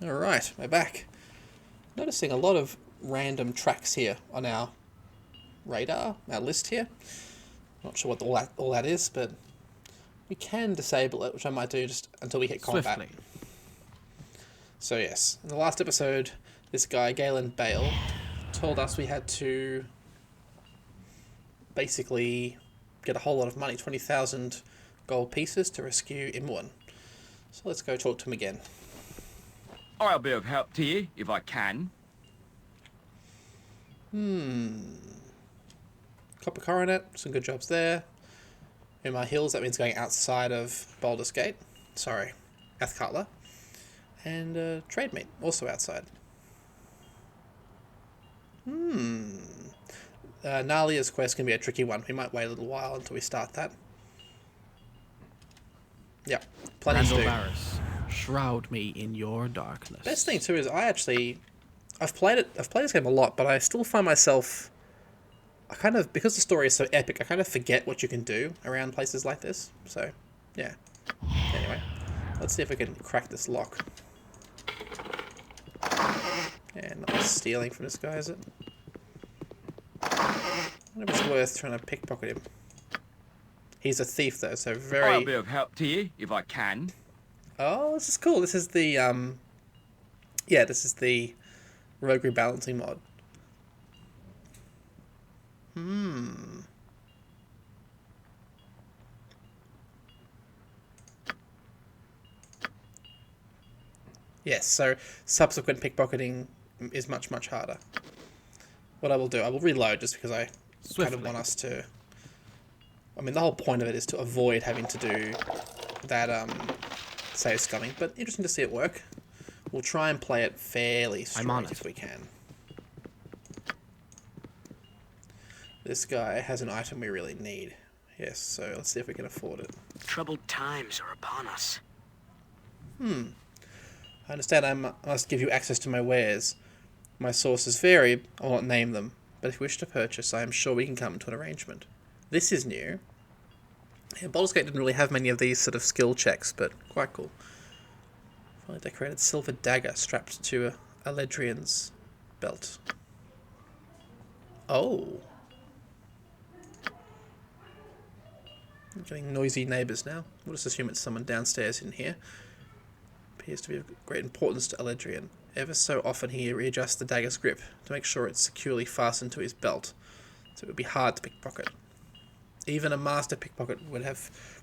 Alright, we're back. Noticing a lot of random tracks here on our radar, our list here. Not sure what all that is, but we can disable it, which I might do just until we hit combat. Swiftly. So yes, in the last episode, this guy, Galen Bale, told us we had to basically get a whole lot of money, 20,000 gold pieces to rescue Imwan. So let's go talk to him again. I'll be of help to you, if I can. Copper Coronet, some good jobs there. Umar Hills, that means going outside of Baldur's Gate. Sorry, Athkatla. And Trade Meat, also outside. Nalia's quest can be a tricky one. We might wait a little while until we start that. Yep, plenty to do. Varys, shroud me in your darkness. Best thing too is I've played this game a lot, but I still find myself, because the story is so epic, I kind of forget what you can do around places like this. So, yeah. Anyway, let's see if we can crack this lock. Yeah, not stealing from this guy, is it? I wonder if it's worth trying to pickpocket him. He's a thief though, so very... I'll be of help to you, if I can. Oh, this is cool. This is the, yeah, this is the rogue rebalancing mod. Yes, so subsequent pickpocketing is much, much harder. What I will do, I will reload just because I kind of want us to... I mean, the whole point of it is to avoid having to do that, save scumming, but interesting to see it work. We'll try and play it fairly straight if we can. This guy has an item we really need. Yes, so let's see if we can afford it. Troubled times are upon us. I understand I must give you access to my wares. My sources vary, I will not name them, but if you wish to purchase, I am sure we can come to an arrangement. This is new. Yeah, Baldur's Gate didn't really have many of these sort of skill checks, but quite cool. Finally decorated silver dagger strapped to Eledrian's belt. Oh. I'm getting noisy neighbours now. We'll just assume it's someone downstairs in here. Appears to be of great importance to Eledrian. Ever so often he readjusts the dagger's grip to make sure it's securely fastened to his belt, so it would be hard to pickpocket. Even a master pickpocket would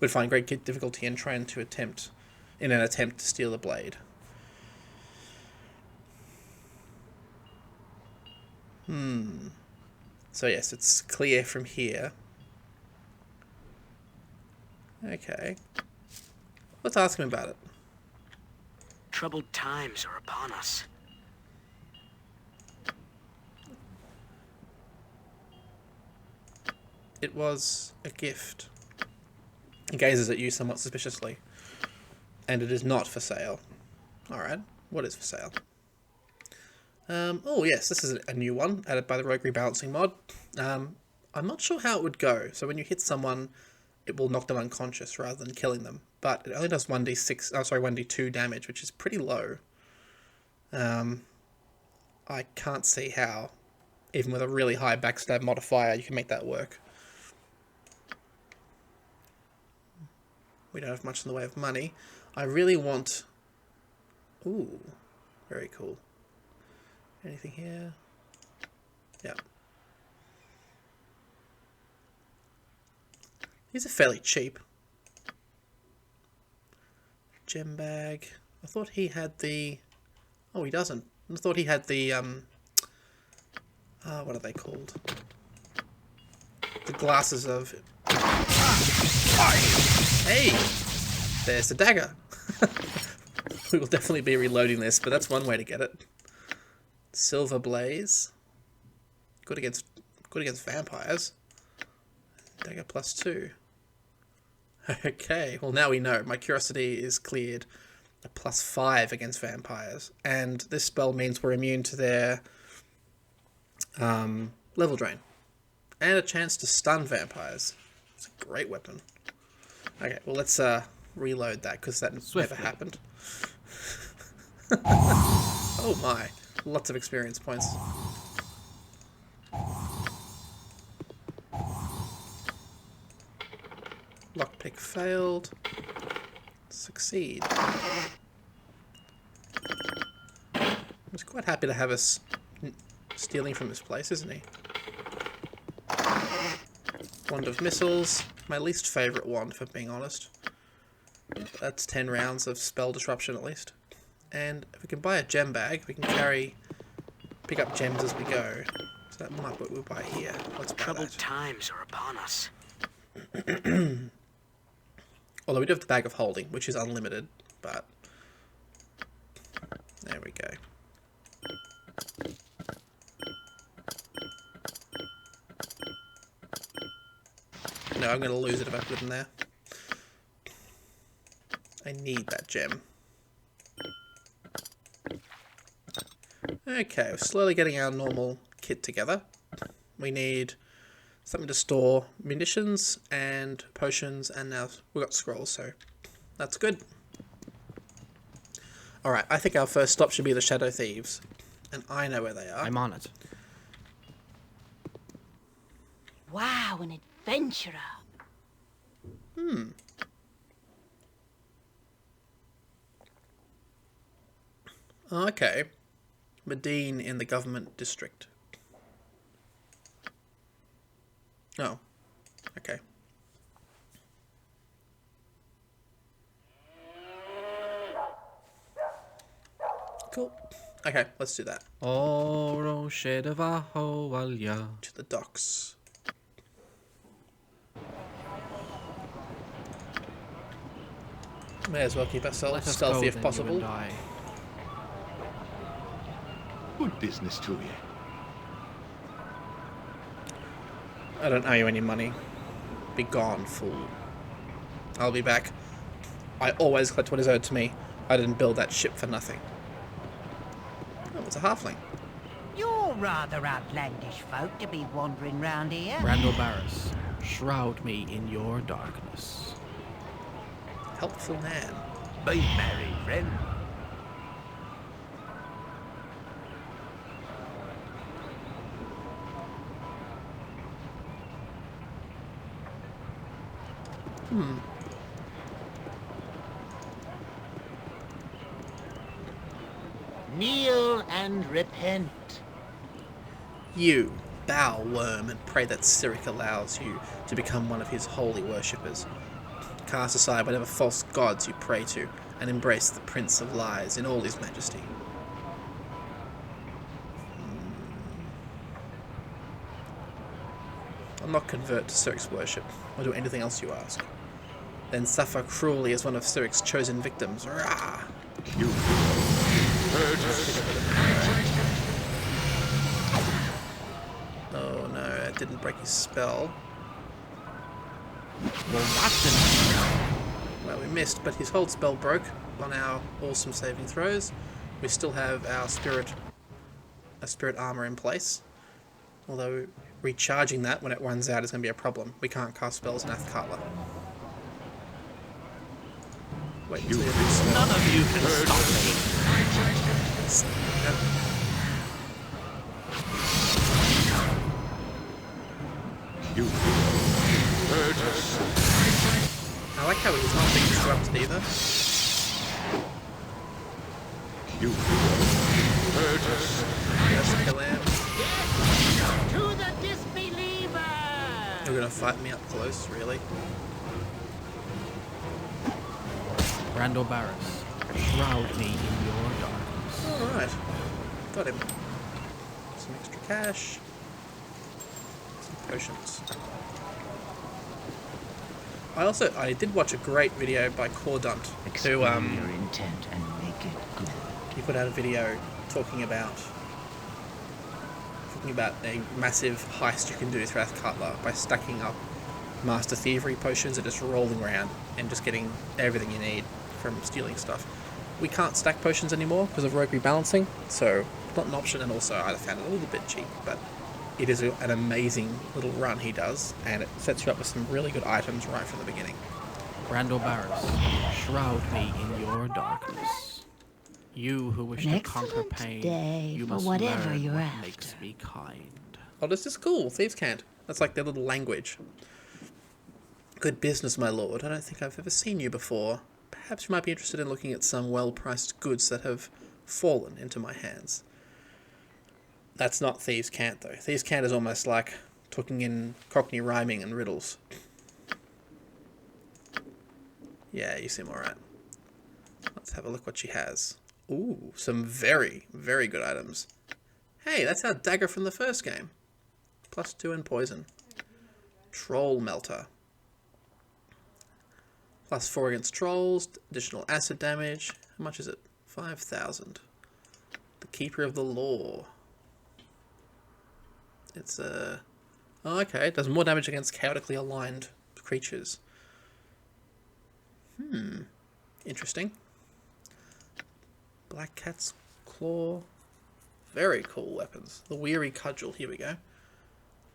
find great difficulty in an attempt to steal the blade. So yes, it's clear from here. Okay. Let's ask him about it. Troubled times are upon us. It was a gift. He gazes at you somewhat suspiciously. And it is not for sale. Alright, what is for sale? Oh yes, this is a new one, added by the Rogue Rebalancing mod. I'm not sure how it would go. So when you hit someone, it will knock them unconscious rather than killing them. But it only does 1d2 damage, which is pretty low. I can't see how, even with a really high backstab modifier, you can make that work. We don't have much in the way of money. I really want... Ooh, very cool. Anything here? Yeah. These are fairly cheap. Gem bag. I thought he had the... Oh, he doesn't. I thought he had the, what are they called? The glasses of... Hey! There's the dagger. We will definitely be reloading this, but that's one way to get it. Silver Blaze. Good against vampires. Dagger +2. Okay, well now we know. My curiosity is cleared. A +5 against vampires. And this spell means we're immune to their level drain. And a chance to stun vampires. It's a great weapon. Okay, well let's reload that, because that never happened. Oh my. Lots of experience points. Lockpick failed. Succeed. He's quite happy to have us stealing from this place, isn't he? Wand of Missiles. My least favourite wand, for being honest. That's 10 rounds of spell disruption at least. And if we can buy a gem bag, we can pick up gems as we go. So that might be what we'll buy here. Let's buy Troubled that. times are upon us. Although we do have the bag of holding, which is unlimited, but there we go. No, I'm going to lose it if I put it in there. I need that gem. Okay, we're slowly getting our normal kit together. We need something to store munitions and potions, and now we've got scrolls, so that's good. Alright, I think our first stop should be the Shadow Thieves, and I know where they are. I'm on it. Wow, an adventurer. Okay. Medine in the government district. Oh. Okay. Cool. Okay, let's do that. Oro shedevaho walya. To the docks. May as well keep ourselves Let us stealthy go, if then, possible. You and I. Good business to you. I don't owe you any money. Be gone, fool. I'll be back. I always collect what is owed to me. I didn't build that ship for nothing. Oh, it's a halfling. You're rather outlandish folk to be wandering round here. Randall Barris, shroud me in your darkness. Helpful man. Be merry, friend. Kneel and repent. You, bow worm, and pray that Cyric allows you to become one of his holy worshippers. Cast aside whatever false gods you pray to, and embrace the Prince of Lies in all his majesty. I'll not convert to Cyric's worship, or do anything else you ask. Then suffer cruelly as one of Cyric's chosen victims. Rah! You Oh no, that didn't break his spell. Well, that's enough. Well, we missed, but his hold spell broke on our awesome saving throws. We still have our spirit armor in place. Although recharging that when it runs out is going to be a problem. We can't cast spells in Athkatla. Wait until you None of you can stop me. You hurt us. I like how he's not being disrupted either. You hurt us. Just kill him. To the disbeliever! You're going to fight me up close, really? Randall Barris, shroud me in your darkness. Alright. Got him. Some extra cash. Some potions. I did watch a great video by Cordunt, who Your intent and make it good. he put out a video talking about a massive heist you can do through Athkatla by stacking up Master Thievery potions and just rolling around and just getting everything you need from stealing stuff. We can't stack potions anymore because of rogue rebalancing, so it's not an option, and also I found it a little bit cheap, but it is an amazing little run he does, and it sets you up with some really good items right from the beginning. Randall Barris, shroud me in your darkness. You who wish An to conquer excellent pain, day you for must whatever learn you're what after. makes me kind. Oh, this is cool. Thieves can't. That's like their little language. Good business, my lord. I don't think I've ever seen you before. Perhaps you might be interested in looking at some well-priced goods that have fallen into my hands. That's not Thieves Can't, though. Thieves Can't is almost like talking in Cockney rhyming and riddles. Yeah, you seem alright. Let's have a look what she has. Ooh, some very, very good items. Hey, that's our dagger from the first game. +2 in poison. Troll Melter. +4 against trolls. Additional acid damage. How much is it? 5,000. The Keeper of the Law. It's a... Oh, okay. It does more damage against chaotically aligned creatures. Interesting. Black Cat's Claw. Very cool weapons. The Weary Cudgel. Here we go.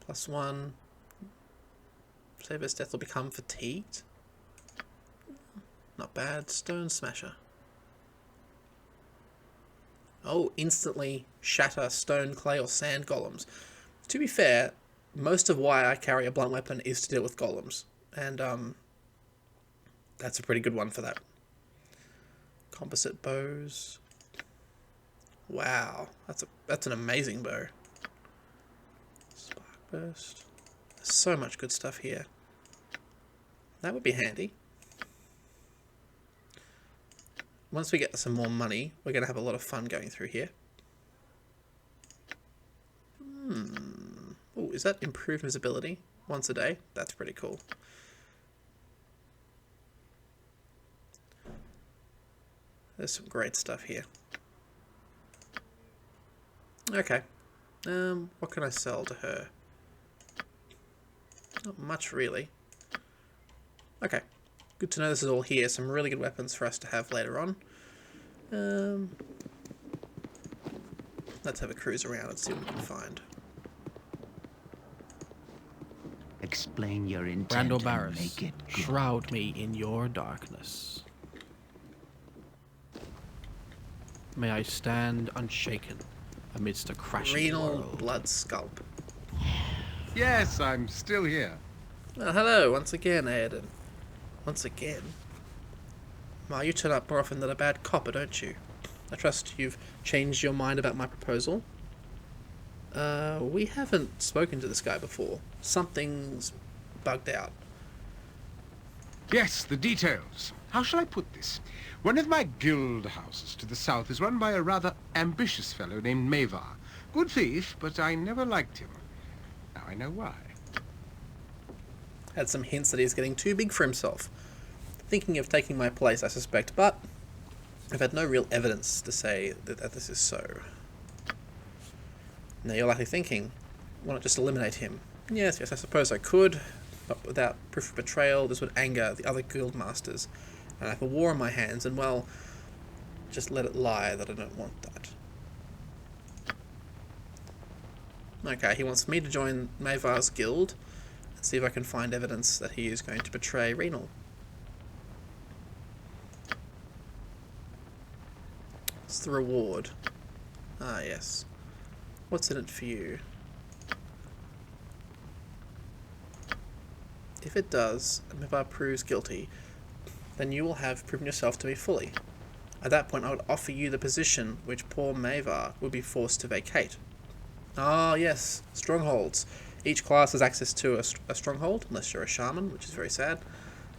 +1. Saber's death will become fatigued. Not bad. Stone Smasher. Oh, instantly shatter stone, clay, or sand golems. To be fair, most of why I carry a blunt weapon is to deal with golems. And, that's a pretty good one for that. Composite bows. Wow, that's an amazing bow. Spark burst. There's so much good stuff here. That would be handy. Once we get some more money, we're going to have a lot of fun going through here. Oh, is that improved visibility? Once a day? That's pretty cool. There's some great stuff here. Okay. What can I sell to her? Not much, really. Okay. Good to know this is all here. Some really good weapons for us to have later on. Let's have a cruise around and see what we can find. Explain your intent Brando and Barris, make it good. shroud me in your darkness. May I stand unshaken amidst a crashing Renal world. Blood Sculp. Yes, I'm still here. Well, hello, once again, Aodhan. Once again? Well, you turn up more often than a bad copper, don't you? I trust you've changed your mind about my proposal. We haven't spoken to this guy before. Something's bugged out. Yes, the details. How shall I put this? One of my guild houses to the south is run by a rather ambitious fellow named Mavar. Good thief, but I never liked him. Now I know why. Had some hints that he's getting too big for himself. Thinking of taking my place, I suspect, but I've had no real evidence to say that this is so. Now you're likely thinking, why not just eliminate him? Yes, I suppose I could, but without proof of betrayal, this would anger the other guild masters, and I have a war on my hands, and well, just let it lie that I don't want that. Okay, he wants me to join Mavar's guild, and see if I can find evidence that he is going to betray Renal. What's the reward? Ah, yes. What's in it for you? If it does, and Mavar proves guilty, then you will have proven yourself to me fully. At that point, I would offer you the position which poor Mavar would be forced to vacate. Ah, yes, strongholds. Each class has access to a stronghold, unless you're a shaman, which is very sad.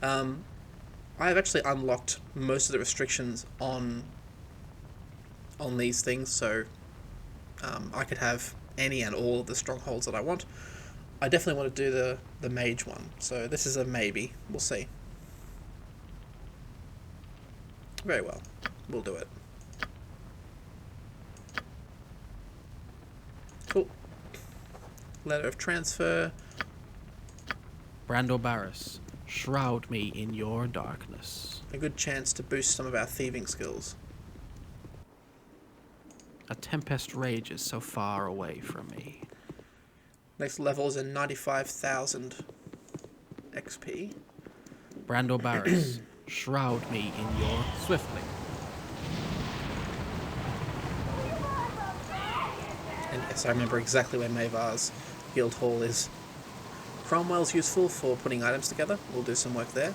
I have actually unlocked most of the restrictions on these things, so I could have any and all of the strongholds that I want. I definitely want to do the mage one, so this is a maybe. We'll see. Very well. We'll do it. Cool. Letter of transfer. Brando Barris, shroud me in your darkness. A good chance to boost some of our thieving skills. A tempest rages so far away from me. Next level is a 95,000 XP. Brando Barris, shroud me in your swiftly. And yes, I remember exactly where Mavar's guild hall is. Cromwell's useful for putting items together. We'll do some work there.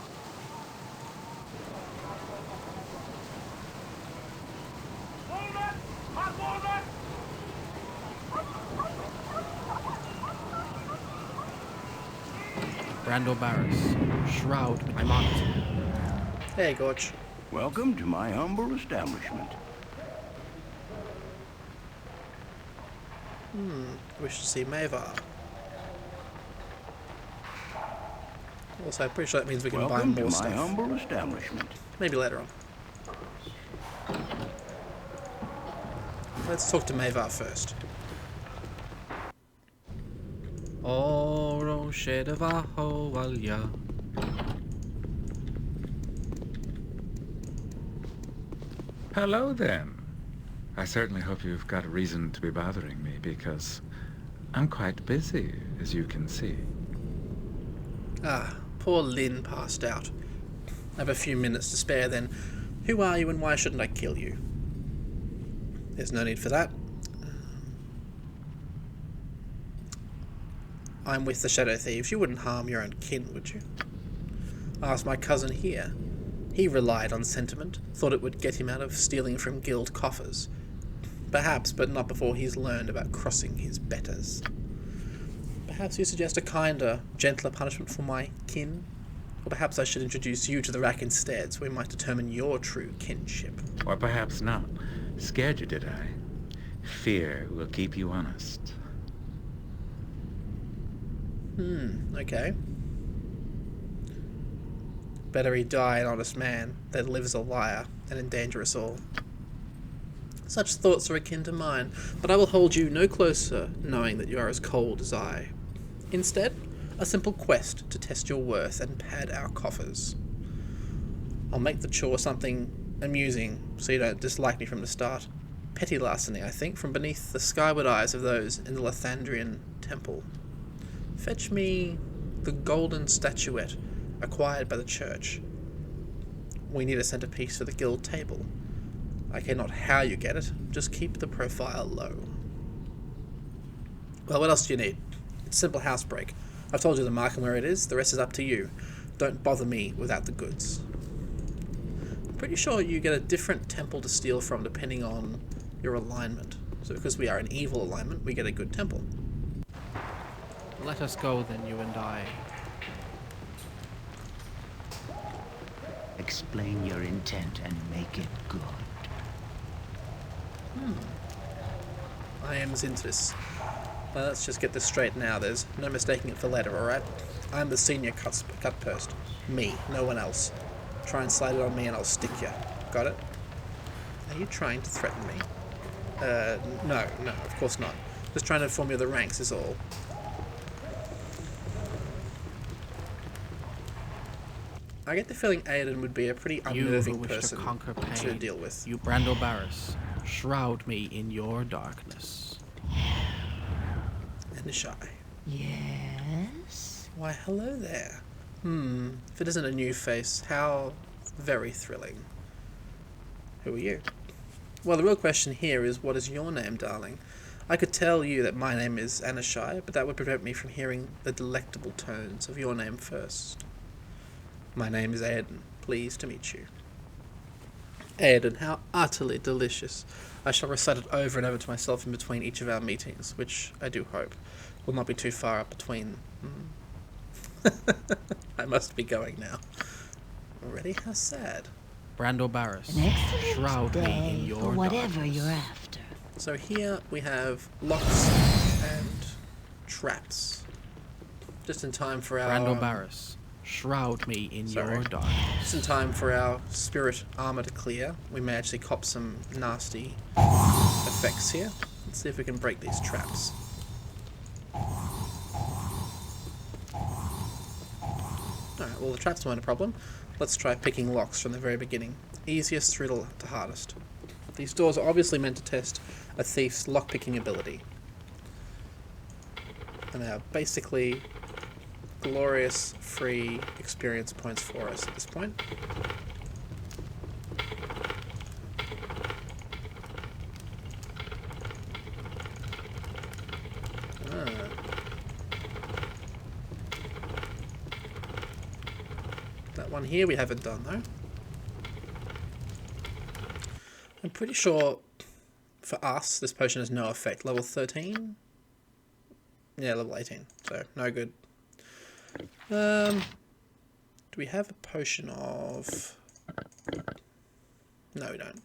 Brandor Barris, shroud me. I'm on it. Hey, Gorge. Welcome to my humble establishment. Wish to see Mavar. Also, I'm pretty sure that means we can Welcome buy to more my stuff. humble establishment. Maybe later on. Let's talk to Mavar first. Oro debajo valya. Hello, then. I certainly hope you've got a reason to be bothering me, because I'm quite busy, as you can see. Ah, poor Lynn passed out. I have a few minutes to spare then. Who are you and why shouldn't I kill you? There's no need for that. I'm with the Shadow Thieves. You wouldn't harm your own kin, would you? Ask my cousin here. He relied on sentiment, thought it would get him out of stealing from guild coffers. Perhaps, but not before he's learned about crossing his betters. Perhaps you suggest a kinder, gentler punishment for my kin? Or perhaps I should introduce you to the rack instead, so we might determine your true kinship. Or perhaps not. Scared you, did I? Fear will keep you honest. Okay. Better he die an honest man than live as a liar and endanger us all. Such thoughts are akin to mine, but I will hold you no closer, knowing that you are as cold as I. Instead, a simple quest to test your worth and pad our coffers. I'll make the chore something amusing, so you don't dislike me from the start. Petty larceny, I think, from beneath the skyward eyes of those in the Lathandrian temple. Fetch me the golden statuette acquired by the church. We need a centerpiece for the guild table. I care not how you get it, just keep the profile low. Well, what else do you need? It's simple housebreak. I've told you the mark and where it is, the rest is up to you. Don't bother me without the goods. I'm pretty sure you get a different temple to steal from depending on your alignment. So because we are an evil alignment, we get a good temple. Let us go then, you and I. Explain your intent and make it good. I am Zintis. Well, let's just get this straight now. There's no mistaking it for later, alright? I'm the senior cut post. Me, no one else. Try and slide it on me and I'll stick you. Got it? Are you trying to threaten me? No, of course not. Just trying to inform you of the ranks is all. I get the feeling Aodhan would be a pretty You who unnerving wish person to conquer pain, to deal with. you Brandor Barris, shroud me in your darkness. And shy. Yes? Why, hello there. If it isn't a new face, how very thrilling. Who are you? Well, the real question here is, what is your name, darling? I could tell you that my name is Anishai, but that would prevent me from hearing the delectable tones of your name first. My name is Aodhan. Pleased to meet you. Aodhan, how utterly delicious. I shall recite it over and over to myself in between each of our meetings, which I do hope will not be too far up between. I must be going now. Already? How sad. Brandor Barris, An excellent shroud me in day your for whatever darkness. you're after. So here we have locks and traps. Just in time for our... Brandor Barris, shroud me in Sorry. your darkness. Just in time for our spirit armor to clear. We may actually cop some nasty effects here. Let's see if we can break these traps. Alright, well the traps weren't a problem. Let's try picking locks from the very beginning. Easiest through to hardest. These doors are obviously meant to test a thief's lockpicking ability. And they are basically glorious free experience points for us at this point. Alright, one here we haven't done though. I'm pretty sure for us this potion has no effect. Level 13? Yeah, level 18. So, no good. Do we have a potion of... No, we don't.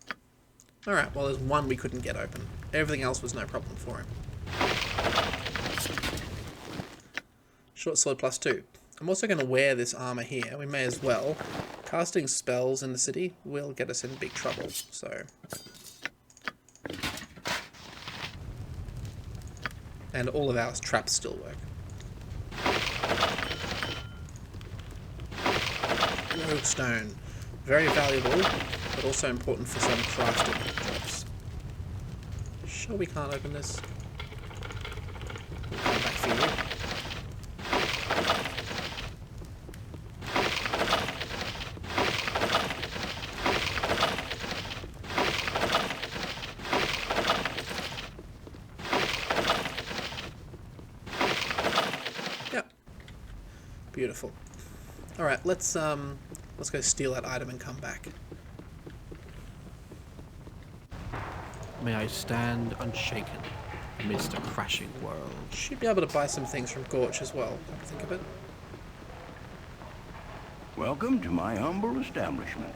Alright, well there's one we couldn't get open. Everything else was no problem for him. Short sword +2. I'm also going to wear this armor here. We may as well. Casting spells in the city will get us in big trouble, so... And all of our traps still work. Rogue stone. Very valuable, but also important for some crafting jobs. Sure we can't open this? We'll come back for you. Yep. Beautiful. Alright, let's go steal that item and come back. May I stand unshaken amidst a crashing world. Should be able to buy some things from Gorch as well, come to think of it. Welcome to my humble establishment.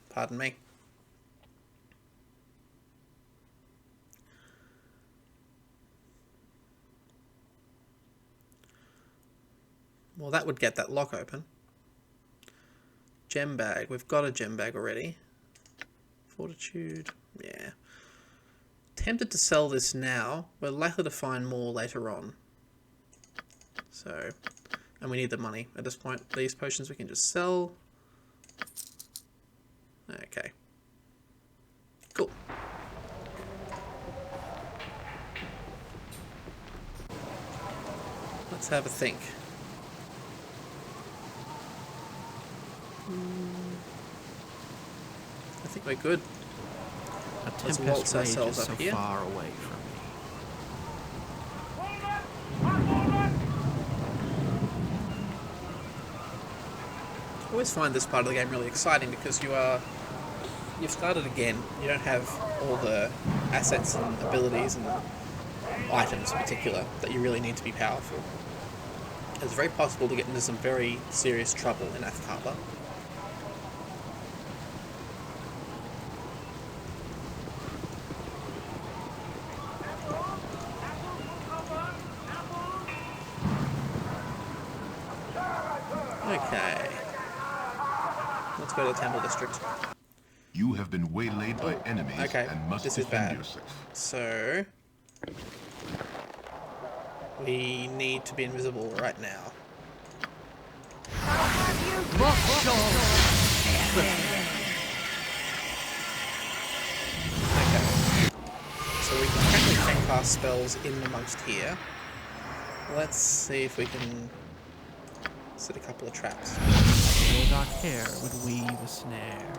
Pardon me. Well, that would get that lock open. Gem bag. We've got a gem bag already. Fortitude. Yeah. Tempted to sell this now. We're likely to find more later on. So, and we need the money at this point. These potions we can just sell. Okay. Cool. Let's have a think. I think we're good. A Let's tempest waltz rages ourselves so up here. far away from me. I always find this part of the game really exciting because you've started again. You don't have all the assets and abilities and items in particular that you really need to be powerful. It's very possible to get into some very serious trouble in Athkaba. Okay. Let's go to the Temple District. You have been waylaid by enemies Okay, and must this is defend bad. yourself. So... we need to be invisible right now. Okay. So we can cast spells in amongst here. Let's see if we can set a couple of traps. Her dark hair would weave a snare.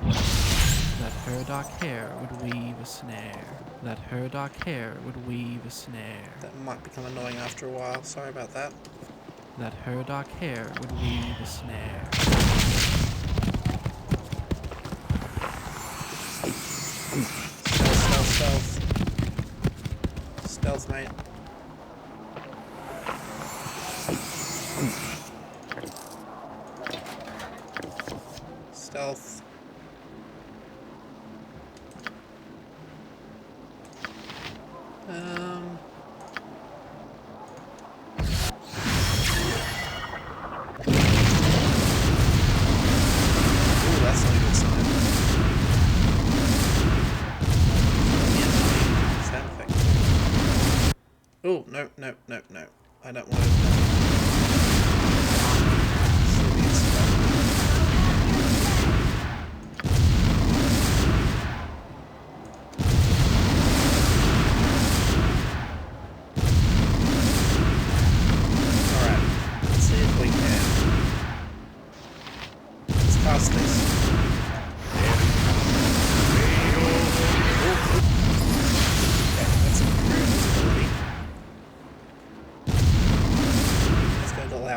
That her dark hair would weave a snare. That her dark hair would weave a snare. That might become annoying after a while. Sorry about that. That her dark hair would weave a snare. Stealth. Stealth, mate. Stealth. Ooh, that's not a good sign. Sound effect. Oh, no. I don't want to. Cast this.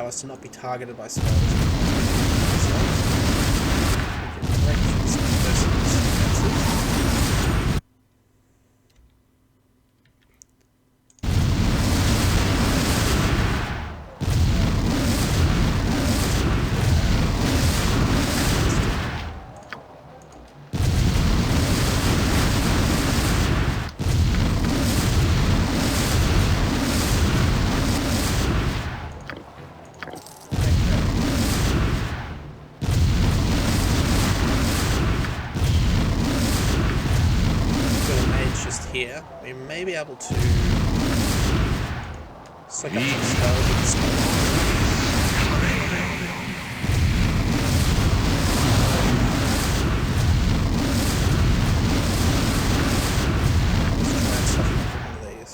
us to not be targeted by spells. We can break through this person's defenses. Here, we may be able to suck up some spells with the spell. Let's try and soften up one of these.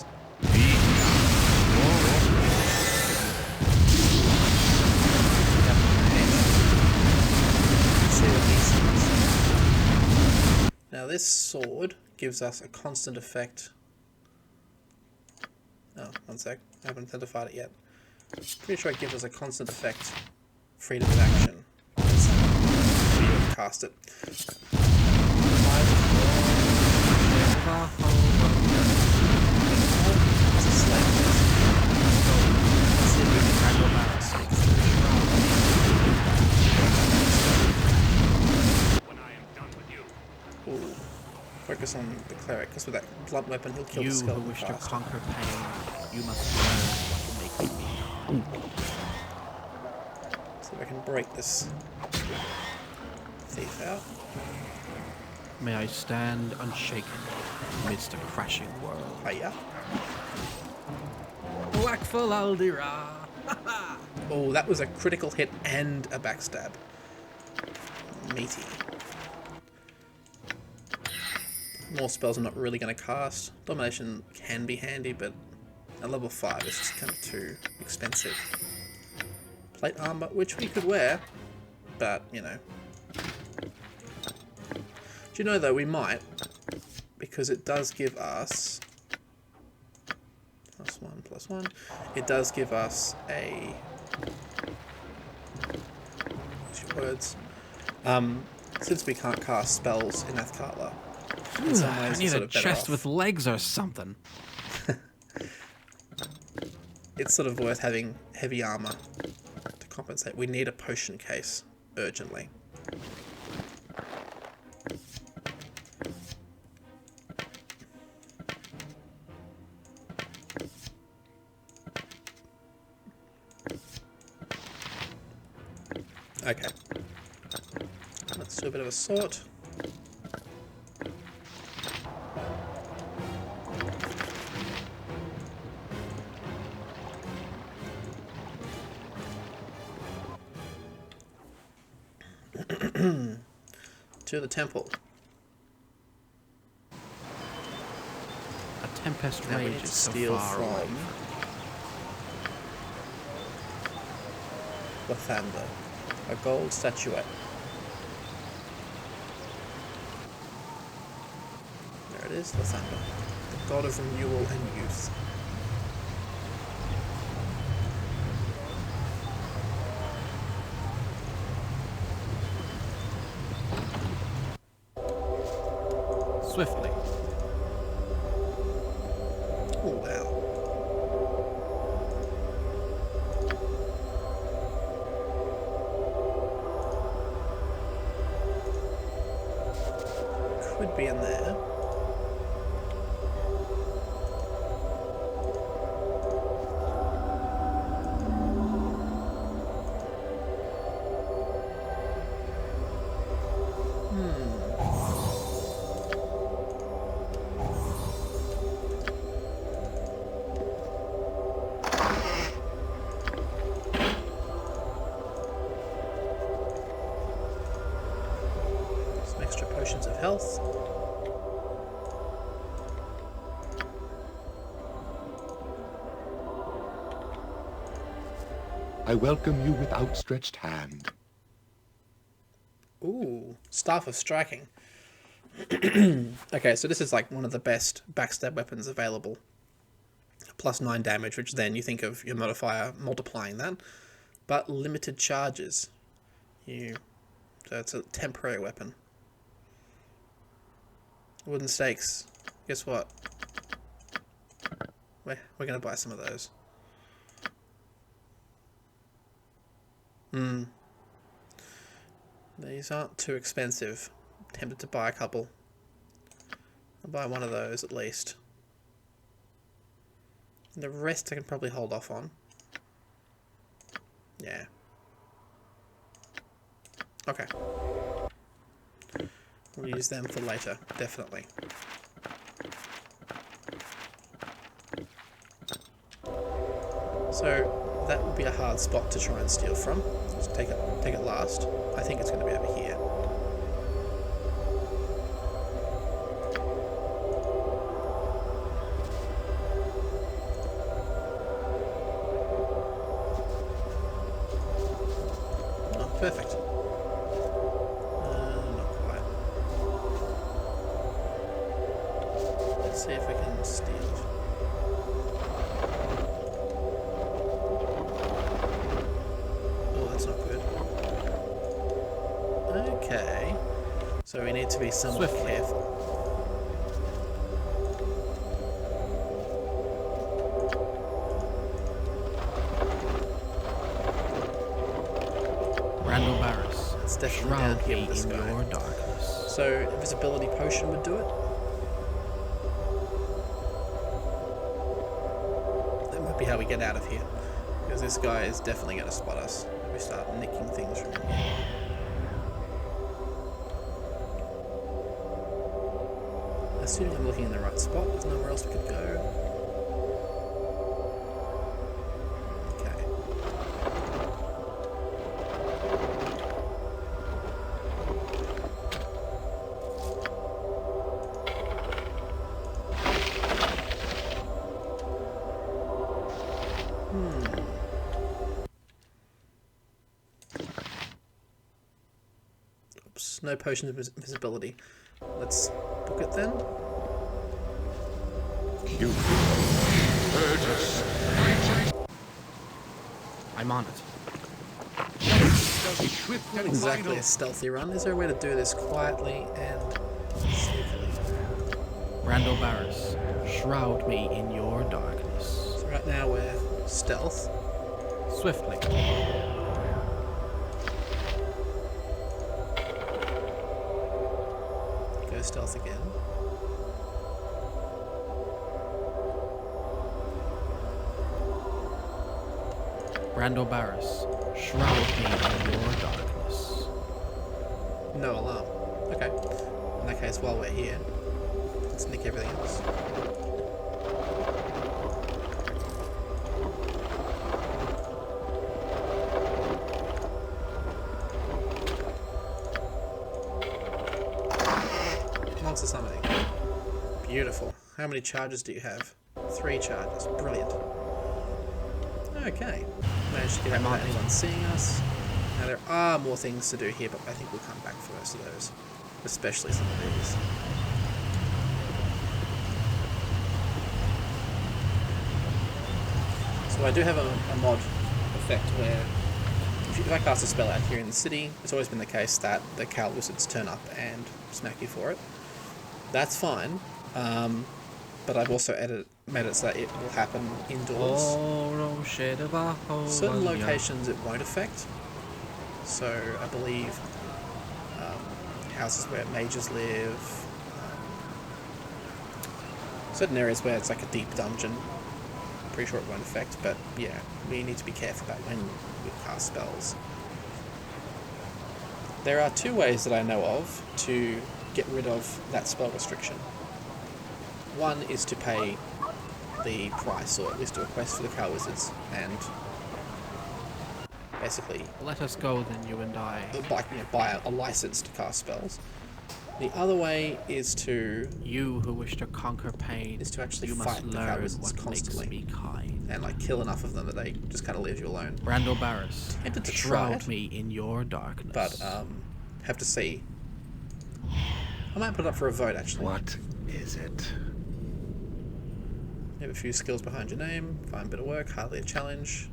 See what he says. Now this sword gives us a constant effect. Oh, one sec. I haven't identified it yet. Pretty sure it gives us a constant effect. Freedom of action. Maybe you can cast it. It's a slave list. Let's see if we can wrangle Barrow sneak through. Ooh. Focus on the cleric, because with that blunt weapon he'll kill the skeleton. You who wish faster. to conquer pain, you must learn what makes me calm. See if I can break this thief out. May I stand unshaken amidst a crashing world. Hiya. Whackful Aldira! Oh, that was a critical hit and a backstab. Meaty. More spells I'm not really going to cast. Domination can be handy, but at level 5 it's just kind of too expensive. Plate armor, which we could wear, but, you know. Do you know, though, we might, because it does give us... +1/+1. It does give us a... What's your words? Since we can't cast spells in Athkatla, in some ways I need it's sort a of better chest off. with legs or something. It's sort of worth having heavy armor to compensate. We need a potion case urgently. Okay. Let's do a bit of a sort. To the temple. A tempest Now we need to rages so steal far from away. Lathander, a gold statuette. There it is, Lathander, the god of renewal and youth. Swiftly. Oh wow. Could be in there. Some extra potions of health. I welcome you with outstretched hand. Ooh, Staff of Striking. Okay, so this is like one of the best backstab weapons available. +9 damage, which then you think of your modifier multiplying that. but limited charges. So it's a temporary weapon. Wooden stakes. Guess what? We're going to buy some of those. These aren't too expensive. Tempted to buy a couple. I'll buy one of those at least. The rest I can probably hold off on. Yeah. Okay. We'll use them for later, definitely. So that would be a hard spot to try and steal from. Let's take it last. I think it's going to be over here. Oh, perfect. Not quite. Let's see if we can steal it. Oh, that's not good. Okay. So we need to be somewhat careful. Randall Barris, It's definitely down shroud here me with this in guy. your darkness. So invisibility potion would do it. That might be how we get out of here. Because this guy is definitely going to spot us if we start nicking things from in here. Assuming I'm looking in the right spot, there's nowhere else we could go. Okay. Oops, no potion of invisibility. Let's book it then. You hurt us. I'm on it. Not exactly a stealthy run. Is there a way to do this quietly and sneakily? Randall Barris, shroud me in your darkness. So right now we're stealth. Swiftly. Go stealth again. Randall Barris, shroud me in your darkness. No alarm. Okay. In that case, while we're here, let's nick everything else. Monster summoning. Beautiful. How many charges do you have? 3 charges. Brilliant. Okay. Managed to get out without anyone seeing us. Now there are more things to do here, but I think we'll come back for most of those. Especially some of these. So I do have a mod effect where if I cast a spell out here in the city, it's always been the case that the Cal Wizards turn up and smack you for it. That's fine, but I've also made it so that it will happen indoors. Certain locations it won't affect. So I believe houses where mages live, certain areas where it's like a deep dungeon, I'm pretty sure it won't affect, but yeah, we need to be careful about when we cast spells. There are 2 ways that I know of to get rid of that spell restriction. One is to pay the price, or at least do a quest for the Cal Wizards, and basically Let us go then, you and I. buy a license to cast spells. The other way is to You who wish to conquer pain, is to actually you fight must the Cal learn Wizards what constantly makes me kind. and like kill enough of them that they just kind of leave you alone. Randall Barris, Tempted to try shroud it, me in your darkness. but have to see. I might put it up for a vote actually. What is it? You have a few skills behind your name. Fine bit of work. Hardly a challenge.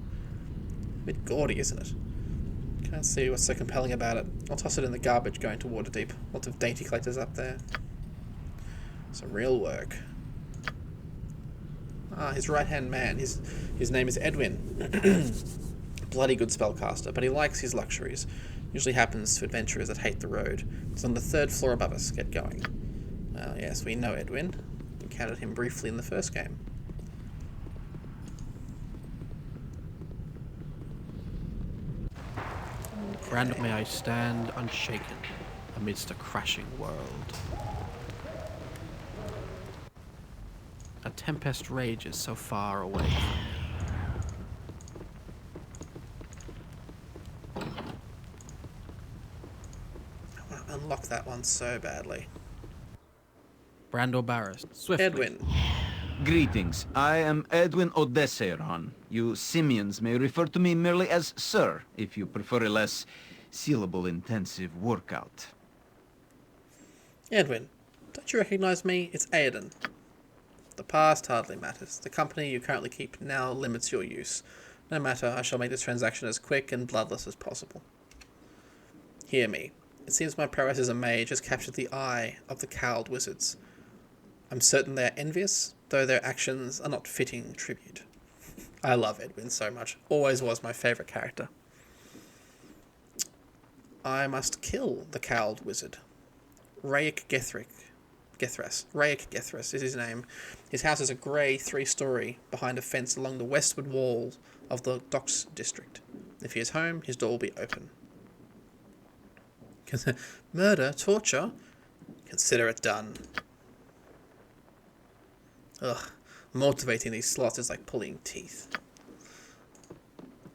bit gaudy, isn't it? Can't see what's so compelling about it. I'll toss it in the garbage going to Waterdeep. Lots of dainty collectors up there. Some real work. Ah, his right-hand man. His name is Edwin. Bloody good spellcaster, but he likes his luxuries. Usually happens to adventurers that hate the road. It's on the 3rd floor above us. Get going. Well, yes, we know Edwin. Encountered him briefly in the first game. Brand, may I stand unshaken amidst a crashing world. A tempest rages so far away from me. I want to unlock that one so badly. Brando Barris, swiftly. Edwin. Greetings. I am Edwin Odesseron. You simians may refer to me merely as Sir, if you prefer a less syllable-intensive workout. Edwin, don't you recognize me? It's Aodhan. The past hardly matters. The company you currently keep now limits your use. No matter, I shall make this transaction as quick and bloodless as possible. Hear me. It seems my prowess as a mage has captured the eye of the cowled wizards. I'm certain they are envious, though their actions are not fitting tribute. I love Edwin so much. Always was my favourite character. I must kill the cowled wizard. Rayek Gethras is his name. His house is a grey 3-storey behind a fence along the westward wall of the Docks district. If he is home, his door will be open. Murder? Torture? Consider it done. Ugh. Motivating these slots is like pulling teeth.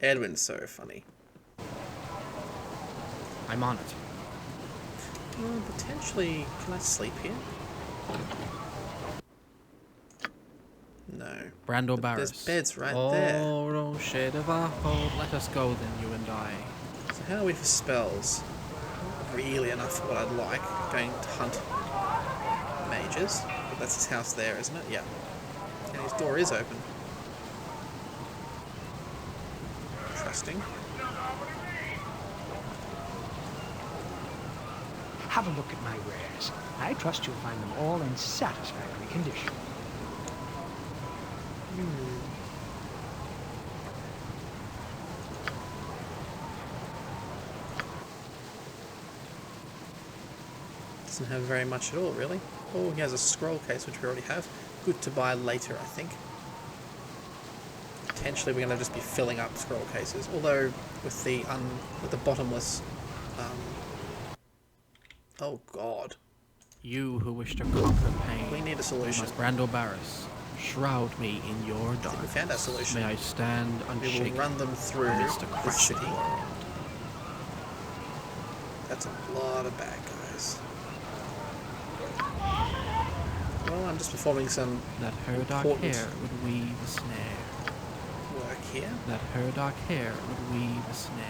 Edwin's so funny. I'm on it. Potentially, can I sleep here? No. Brando Barris. There's beds right there. Oh, shade of our hold. Let us go then, you and I. So how are we for spells? Not really enough for what I'd like. Going to hunt mages. But that's his house there, isn't it? Yeah. And his door is open. Interesting. Have a look at my wares. I trust you'll find them all in satisfactory condition. Doesn't have very much at all, really. Oh, he has a scroll case, which we already have. Good to buy later, I think. Potentially we're going to just be filling up scroll cases. Although, with the bottomless... oh, God. You who wish to conquer pain. We need a solution. Must Brando Barris, shroud me in your darkness. I think we found our solution. May I stand unshaken. We will run them through amidst a the crashing city. world. That's a lot of bad guys. Well, I'm just performing some That her dark important hair would weave a snare. work here. That her dark hair would weave a snare.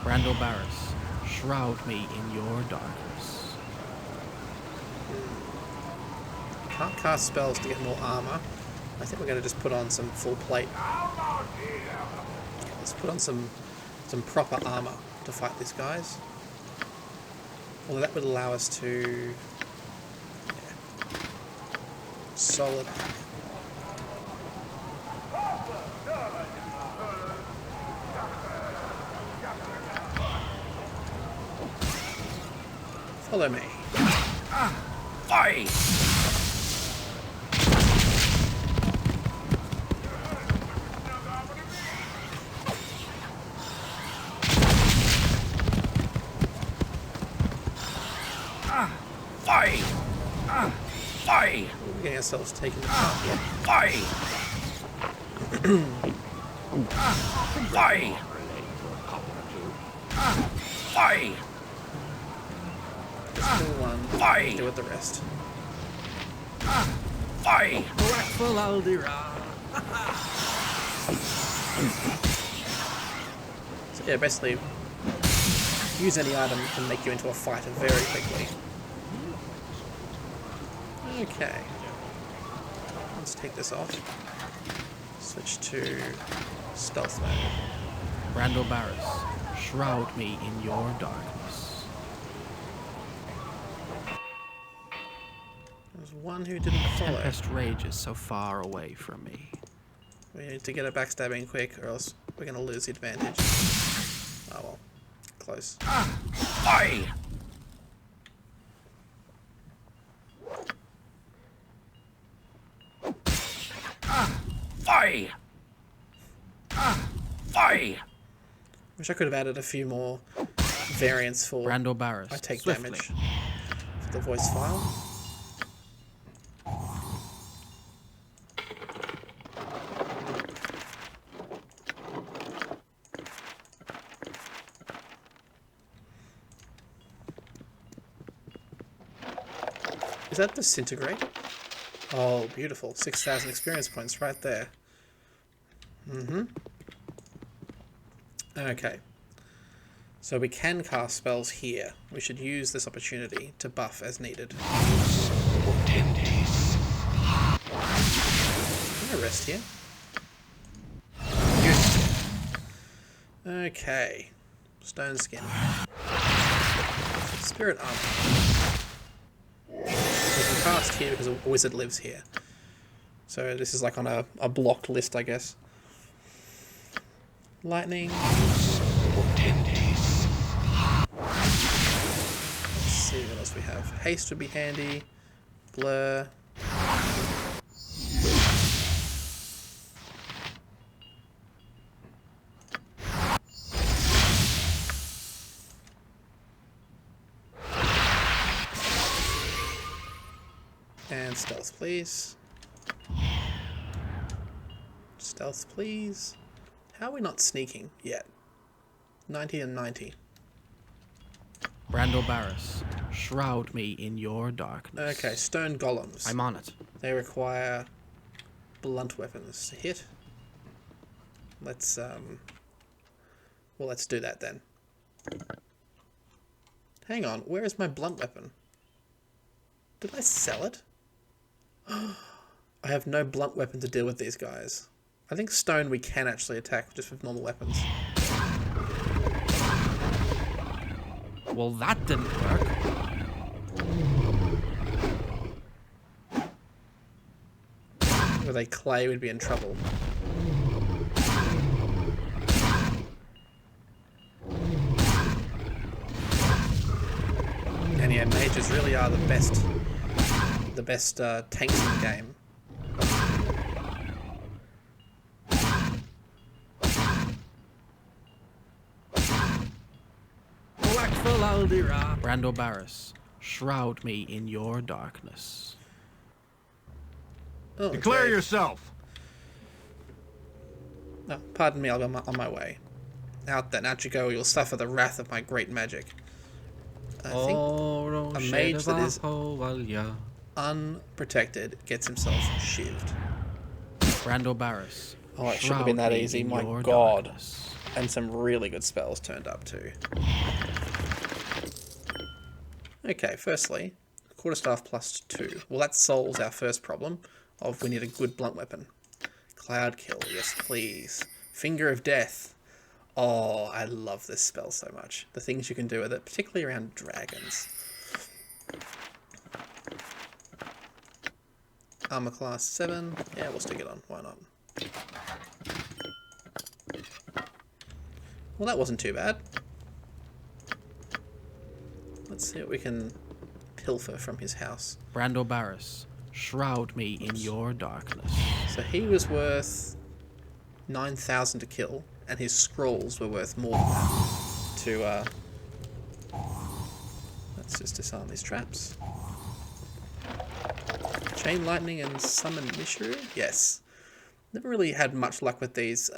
Brando Barris, shroud me in your darkness. Can't cast spells to get more armor. I think we're going to just put on some full plate. Let's put on some proper armor to fight these guys. Although that would allow us to... yeah. Solid armor. Follow me. Aye! Aye! Aye! We're getting ourselves taken apart here. Aye! Aye! Aye! Just kill one. Aye! Do with the rest. Aye! Full Aldira. So yeah, basically use any item can make you into a fighter very quickly. Okay. Let's take this off. Switch to stealth mode. Brando Barris, shroud me in your darkness. There's one who didn't follow. Tempest rages so far away from me. We need to get a backstabbing quick, or else we're going to lose the advantage. Oh well. Close. Aye! Aye! Aye! Wish I could have added a few more variants for Brando Barris, I take swiftly. damage for the voice file. Is that disintegrate? Oh, beautiful. 6,000 experience points right there. Okay. So we can cast spells here. We should use this opportunity to buff as needed. Can I rest here? Okay. Stone skin. Spirit armor. We can cast here because a wizard lives here. So this is like on a blocked list, I guess. Lightning. Let's see what else we have. Haste would be handy. Blur. And stealth, please. Stealth, please. How are we not sneaking yet? 90 and 90. Brando Barris, shroud me in your darkness. Okay, stone golems. I'm on it. They require blunt weapons to hit. Let's well, let's do that then. Hang on, where is my blunt weapon? Did I sell it? I have no blunt weapon to deal with these guys. I think stone we can actually attack just with normal weapons. Well, that didn't work. Were they clay, we'd be in trouble. And yeah, mages really are the best tanks in the game. Brando Barris, shroud me in your darkness. Oh, Declare great. yourself! No, pardon me, I'll go on my way. Out then, out you go, you'll suffer the wrath of my great magic. I think a mage that is unprotected gets himself shivved. Brando Barris. Oh, it shouldn't have been that easy, my god. And some really good spells turned up too. Okay, firstly, quarterstaff plus 2. Well, that solves our first problem of we need a good blunt weapon. Cloud kill, yes please. Finger of death. Oh, I love this spell so much. The things you can do with it, particularly around dragons. Armor class 7. Yeah, we'll stick it on. Why not? Well, that wasn't too bad. Let's see what we can pilfer from his house. Brando Barris, shroud me in your darkness. So he was worth 9,000 to kill, and his scrolls were worth more than that. To let's just disarm these traps. Chain lightning and summon Mishru. Yes, never really had much luck with these.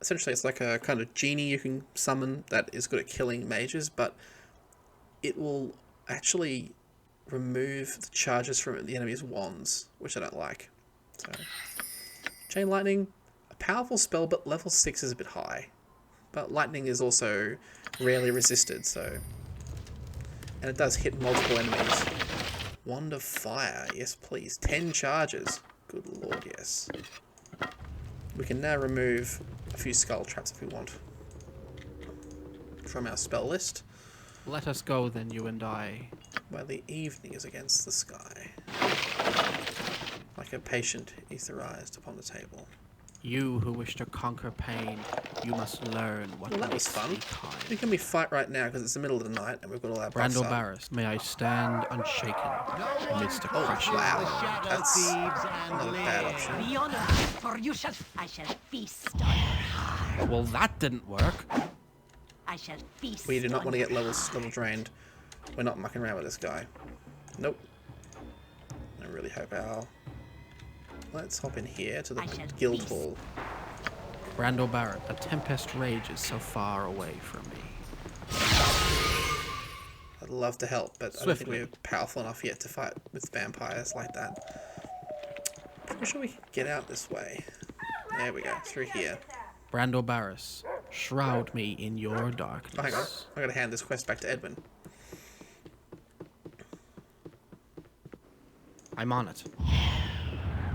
Essentially, it's like a kind of genie you can summon that is good at killing mages, but it will actually remove the charges from the enemy's wands, which I don't like. So, Chain Lightning, a powerful spell, but level 6 is a bit high. But lightning is also rarely resisted, so... And it does hit multiple enemies. Wand of Fire. Yes, please. 10 charges. Good lord, yes. We can now remove a few skull traps if we want. From our spell list. Let us go then, you and I. While the evening is against the sky. Like a patient etherized upon the table. You who wish to conquer pain, you must learn what Well, that was makes fun. me kind. Who can we fight right now because it's the middle of the night and we've got all our buffs Brando up? Barris, may I stand unshaken amidst a Oh, crashing wow. world. That's not a bad option. Be honored, for you shall... I shall feast on your heart. Well, that didn't work. I shall feast We do not on want to your get level heart. drained. We're not mucking around with this guy. Nope. I really hope our... Let's hop in here to the I shall guild feast. hall. Brando Barrett, a tempest rages so far away from me. I'd love to help, but I don't think we're powerful enough yet to fight with vampires like that. Pretty sure we can get out this way. There we go, through here. Brando Barris, shroud me in your darkness. Oh, hang on, I gotta hand this quest back to Edwin. I'm on it.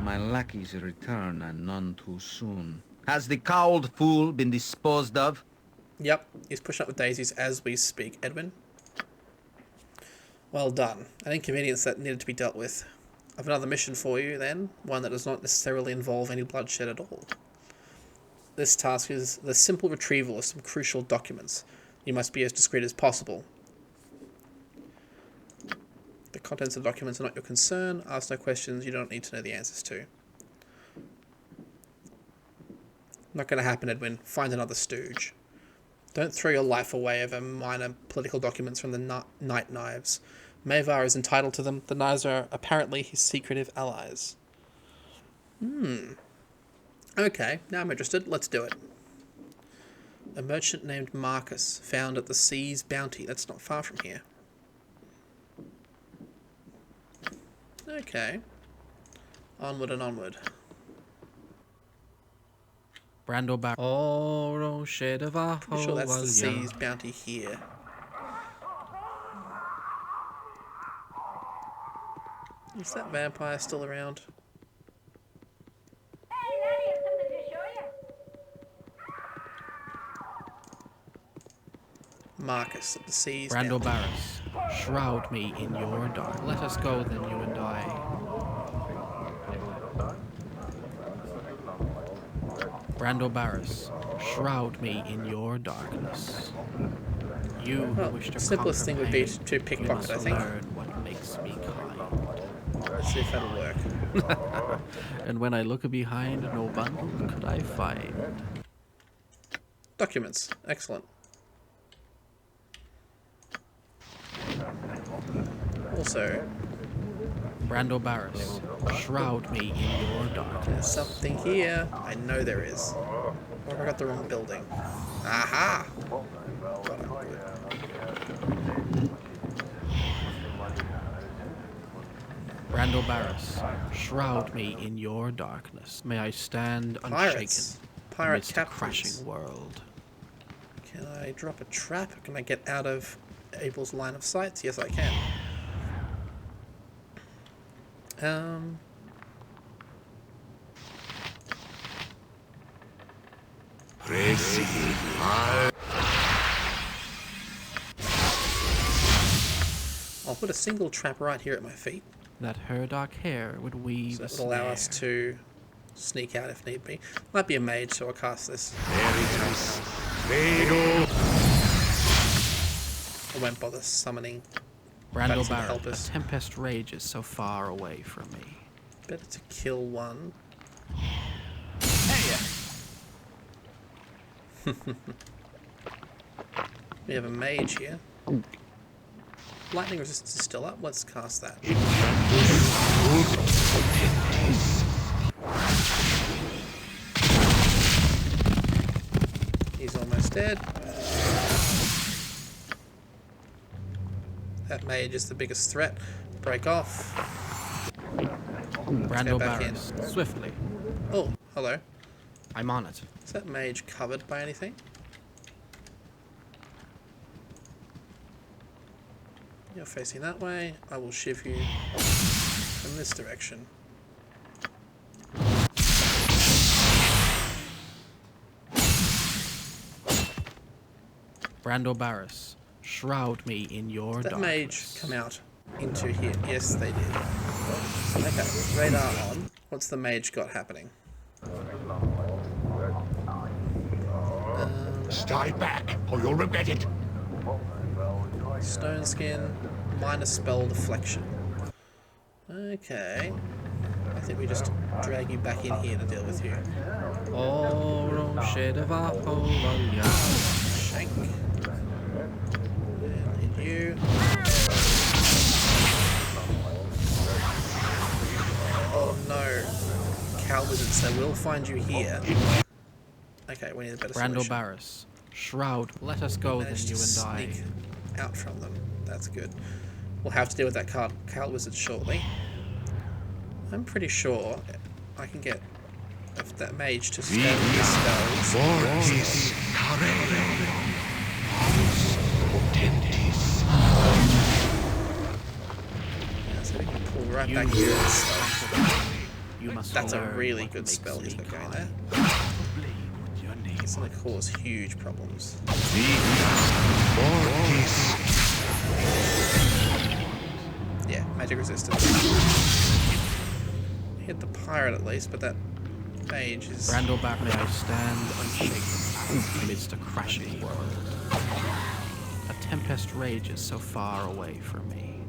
My lackeys return, and none too soon. Has the cowled fool been disposed of? Yep, he's pushing up with daisies as we speak, Edwin. Well done. An inconvenience that needed to be dealt with. I've another mission for you, then. One that does not necessarily involve any bloodshed at all. This task is the simple retrieval of some crucial documents. You must be as discreet as possible. The contents of the documents are not your concern. Ask no questions you don't need to know the answers to. Not going to happen, Edwin. Find another stooge. Don't throw your life away over minor political documents from the Night Knives. Mavar is entitled to them. The knives are apparently his secretive allies. Okay, now I'm interested. Let's do it. A merchant named Marcus, found at the Sea's Bounty. That's not far from here. Okay. Onward and onward. Brando Barris. Oh, no shade of a Pretty sure that's the Sea's Bounty here. Is that vampire still around? Marcus at the Sea's Brando Bounty. Barris, shroud me in your dark. Let us go then, you and I. Brando Barris, shroud me in your darkness. You who Well, wish to simplest thing would be pain, to you pickpocket, must I think. learn what makes me kind. Let's see if that'll work. And when I look behind, no bundle could I find. Documents. Excellent. Also, Brando Barris, shroud me in your there's darkness. something here. I know there is. Or have I got the wrong building? Aha! Got it, good. Brando Barris, shroud me in your darkness. May I stand unshaken Pirates. Pirate amidst a captains. crashing world. Can I drop a trap? Can I get out of Abel's line of sight? Yes, I can. I'll put a single trap right here at my feet. That her dark hair would weave So a that will allow us snare. to sneak out if need be. Might be a mage, so I'll cast this. I won't bother summoning. Brando That's gonna Barris, help us. a tempest rages so far away from me. Better to kill one. We have a mage here. Lightning resistance is still up. Let's cast that. He's almost dead. That mage is the biggest threat. Break off. Brando back in. Barris, swiftly. Oh, hello. I'm on it. Is that mage covered by anything? You're facing that way. I will shiv you from this direction. Brando Barris, shroud me in your Did that mage darkness. come out into here? Yes, they did. Okay, radar on. What's the mage got happening? Stay back, or you'll regret it. Stone skin, minus spell deflection. Okay. I think we just drag you back in here to deal with you. Oh, shade of a hole, Shank. And hit you. Oh no. Cow wizards, they will find you here. Okay, we need a better Brando solution. Barris, shroud, let us go then, Managed you to and I. sneak out from them. That's good. We'll have to deal with that cow wizard shortly. I'm pretty sure I can get that mage to spell his spells. Yeah, so we can pull right back into this stuff. You must That's a learn really what good makes spell he's me got going kind. there. It's going to cause huge problems. Yeah, magic resistance. Hit the pirate at least, but that mage is... Brando Barris, may I stand unshaken amidst a crashing world. A tempest rages so far away from me.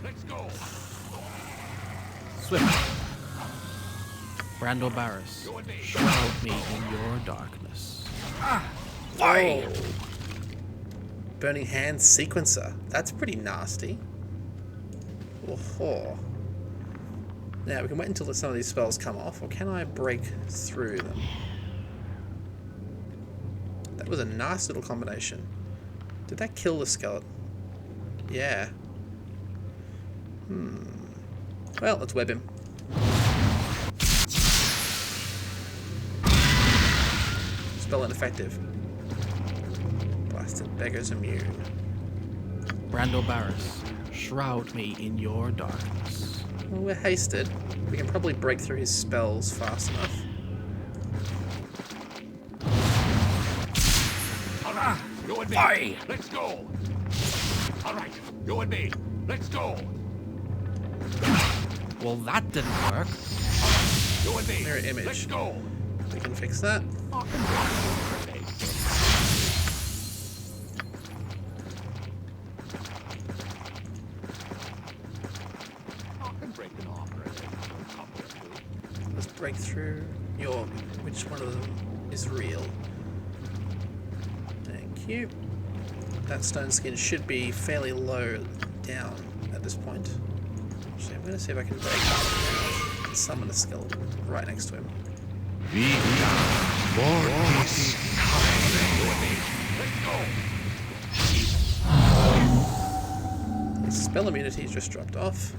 Let's go. Swift. Brando Barris, shroud me in your darkness. Whoa! Burning Hand Sequencer. That's pretty nasty. Oh. Now, we can wait until some of these spells come off, or can I break through them? That was a nice little combination. Did that kill the skeleton? Yeah. Well, let's web him. Spell ineffective. Blasted beggar's immune. Brando Barris, shroud me in your darkness. Well, we're hasted. We can probably break through his spells fast enough. All right, you and me. Let's go. All right, you and me. Let's go. Well, that didn't work. You and me. Mirror image. Let's go. We can fix that. Let's break through your... Which one of them is real? Thank you. That stone skin should be fairly low down at this point. Actually, I'm going to see if I can break it and summon a skeleton right next to him. His spell immunity's just dropped off.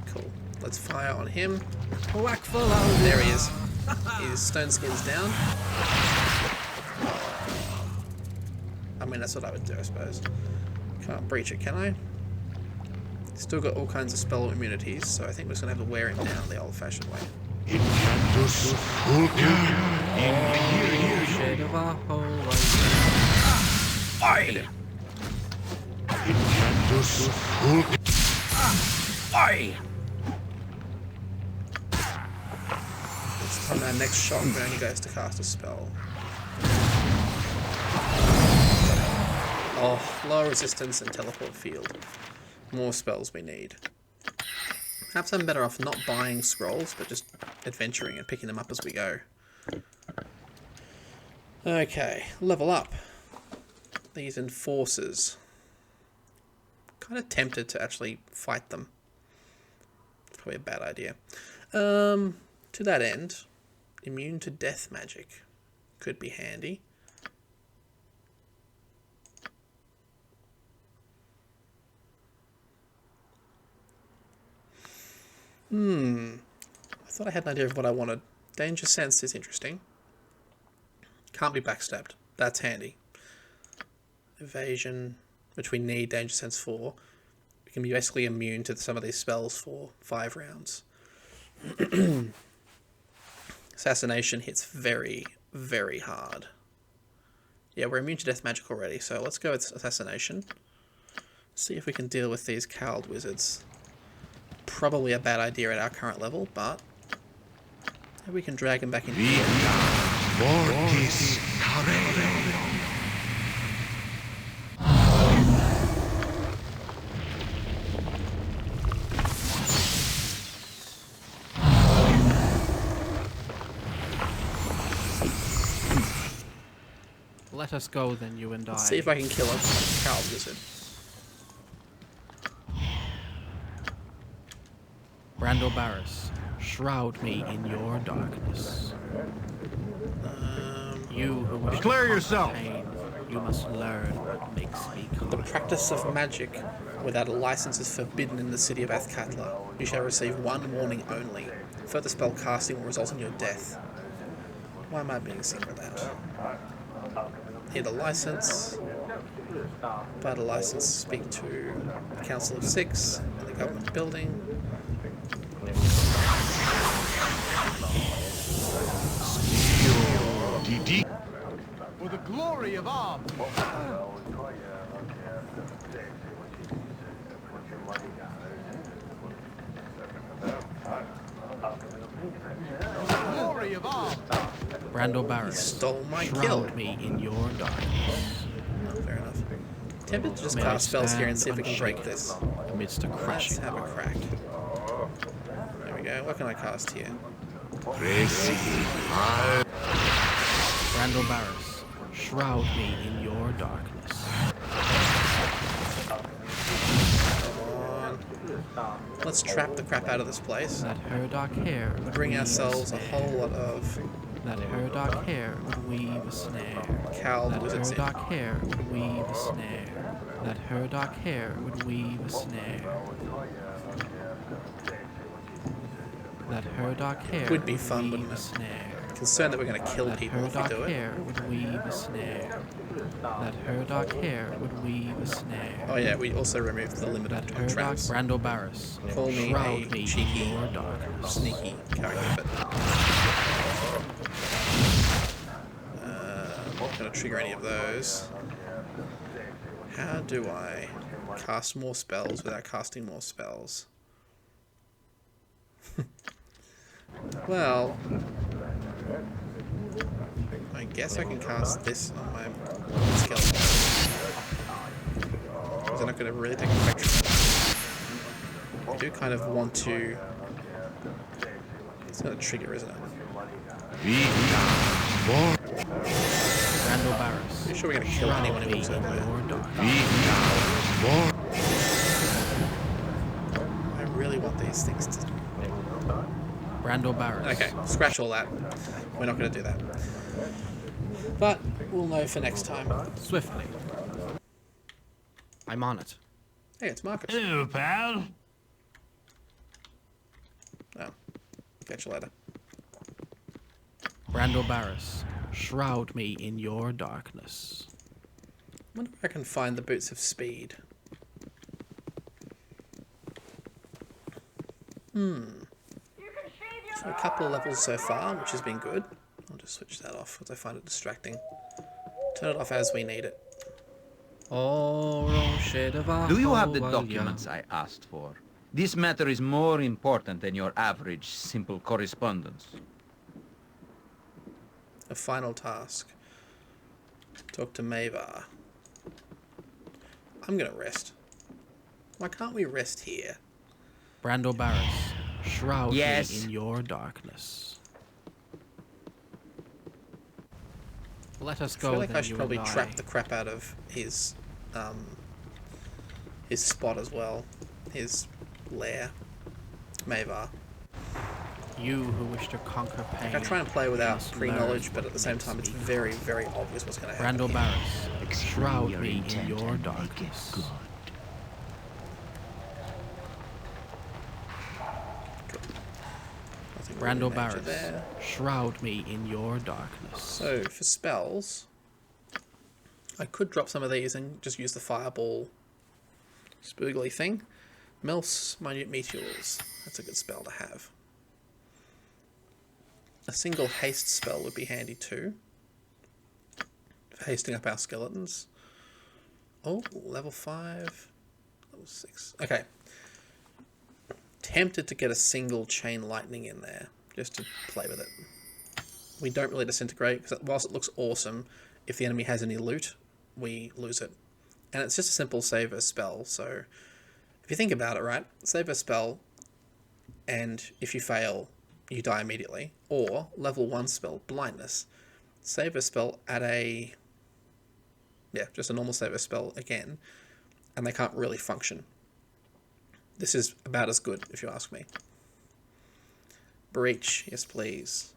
Cool. Let's fire on him. There he is. His stone skin's down. I mean, that's what I would do, I suppose. Can't breach it, can I? Still got all kinds of spell immunities, so I think we're just going to have to wear him down the old-fashioned way. Shade of a hole. This time our next shot only goes to cast a spell. Oh, low resistance and teleport field. More spells we need. Perhaps I'm better off not buying scrolls, but just adventuring and picking them up as we go. Okay, level up. These enforcers. Kind of tempted to actually fight them. It's probably a bad idea. To that end, immune to death magic could be handy. I thought I had an idea of what I wanted. Danger sense is interesting. Can't be backstabbed. That's handy. Evasion, which we need danger sense for. We can be basically immune to some of these spells for 5 rounds. Assassination hits very, very hard. Yeah, we're immune to death magic already, so let's go with assassination. See if we can deal with these cowled wizards. Probably a bad idea at our current level, but maybe we can drag him back in here. Let us go then, you and I. Let's see if I can kill a cowled wizard. Brando Barris, shroud me in your darkness. You who wish Declare to conquer yourself. pain, you must learn what makes me The calm. practice of magic without a license is forbidden in the city of Athkatla. You shall receive 1 warning only. Further spell casting will result in your death. Why am I being singled out? Need a license. But a license, speak to the Council of 6 in the government building. For the glory of Ob. Glory of Ob. Brando Barris, Stole my shroud kill. me in your darkness. Oh, fair enough. Tempted to just May I cast spells here and see if we stand can break unshaken this. amidst a Let's crashing have a heart. crack. There we go. What can I cast here? Brando Barris, shroud me in your darkness. Let's trap the crap out of this place. That her dark hair would Bring weave ourselves a a snare. whole lot of That her dark hair would weave a snare. cowled That her wizards in. dark hair would weave a snare. That her dark hair would weave a snare. That her dark hair Would be fun, weave wouldn't a it? snare. Concerned that we're going to kill That people her if we dark do it. hair would weave a snare. That her dark hair would weave a snare. Oh yeah, we also removed the limit That on her dark traps. Brando Barris, Call me shroud a me cheeky, in your darkness. sneaky character, but not going to trigger any of those. How do I cast more spells without casting more spells? Well, I guess I can cast this on my skeleton. Because they're not going to really take effect from it. I do kind of want to... It's going to trigger, isn't it? Brando Barris, Pretty sure we're going to kill shroud anyone who me walks in over there. your darkness. I really want these things to... Brando Barris. Okay, scratch all that. We're not going to do that. But we'll know for next time. Swiftly. I'm on it. Hey, it's Marcus. Hello, pal. Oh, catch you later. Brando Barris, shroud me in your darkness. I wonder if I can find the boots of speed. So a couple of levels so far, which has been good. I'll just switch that off because I find it distracting. Turn it off as we need it. Do you have the documents I asked for? This matter is more important than your average simple correspondence. A final task. Talk to Mavar. I'm gonna rest. Why can't we rest here? Brando Barris, shroud Yes. me in your darkness. Let us I go feel like then, I should you probably and I. trap the crap out of his spot as well. His lair. Mavar. You who wish to conquer pain. Like I try and play without must pre-knowledge, learn but at the same what time it's makes me very, very obvious what's going to happen. Brando here. Barris, shroud me in your darkness. Good. Brando Major Barris, there. shroud me in your darkness. So, for spells, I could drop some of these and just use the fireball spoogly thing. Mel's Minute Meteors. That's a good spell to have. A single haste spell would be handy too. For hasting up our skeletons. Oh, level 5. Level 6. Okay. Tempted to get a single chain lightning in there, just to play with it. We don't really disintegrate, because whilst it looks awesome, if the enemy has any loot, we lose it. And it's just a simple save a spell, so if you think about it, right, save a spell, and if you fail, you die immediately. Or, level 1 spell, blindness. Save a spell at a... yeah, just a normal save a spell again, and they can't really function. This is about as good, if you ask me. Breach, yes please.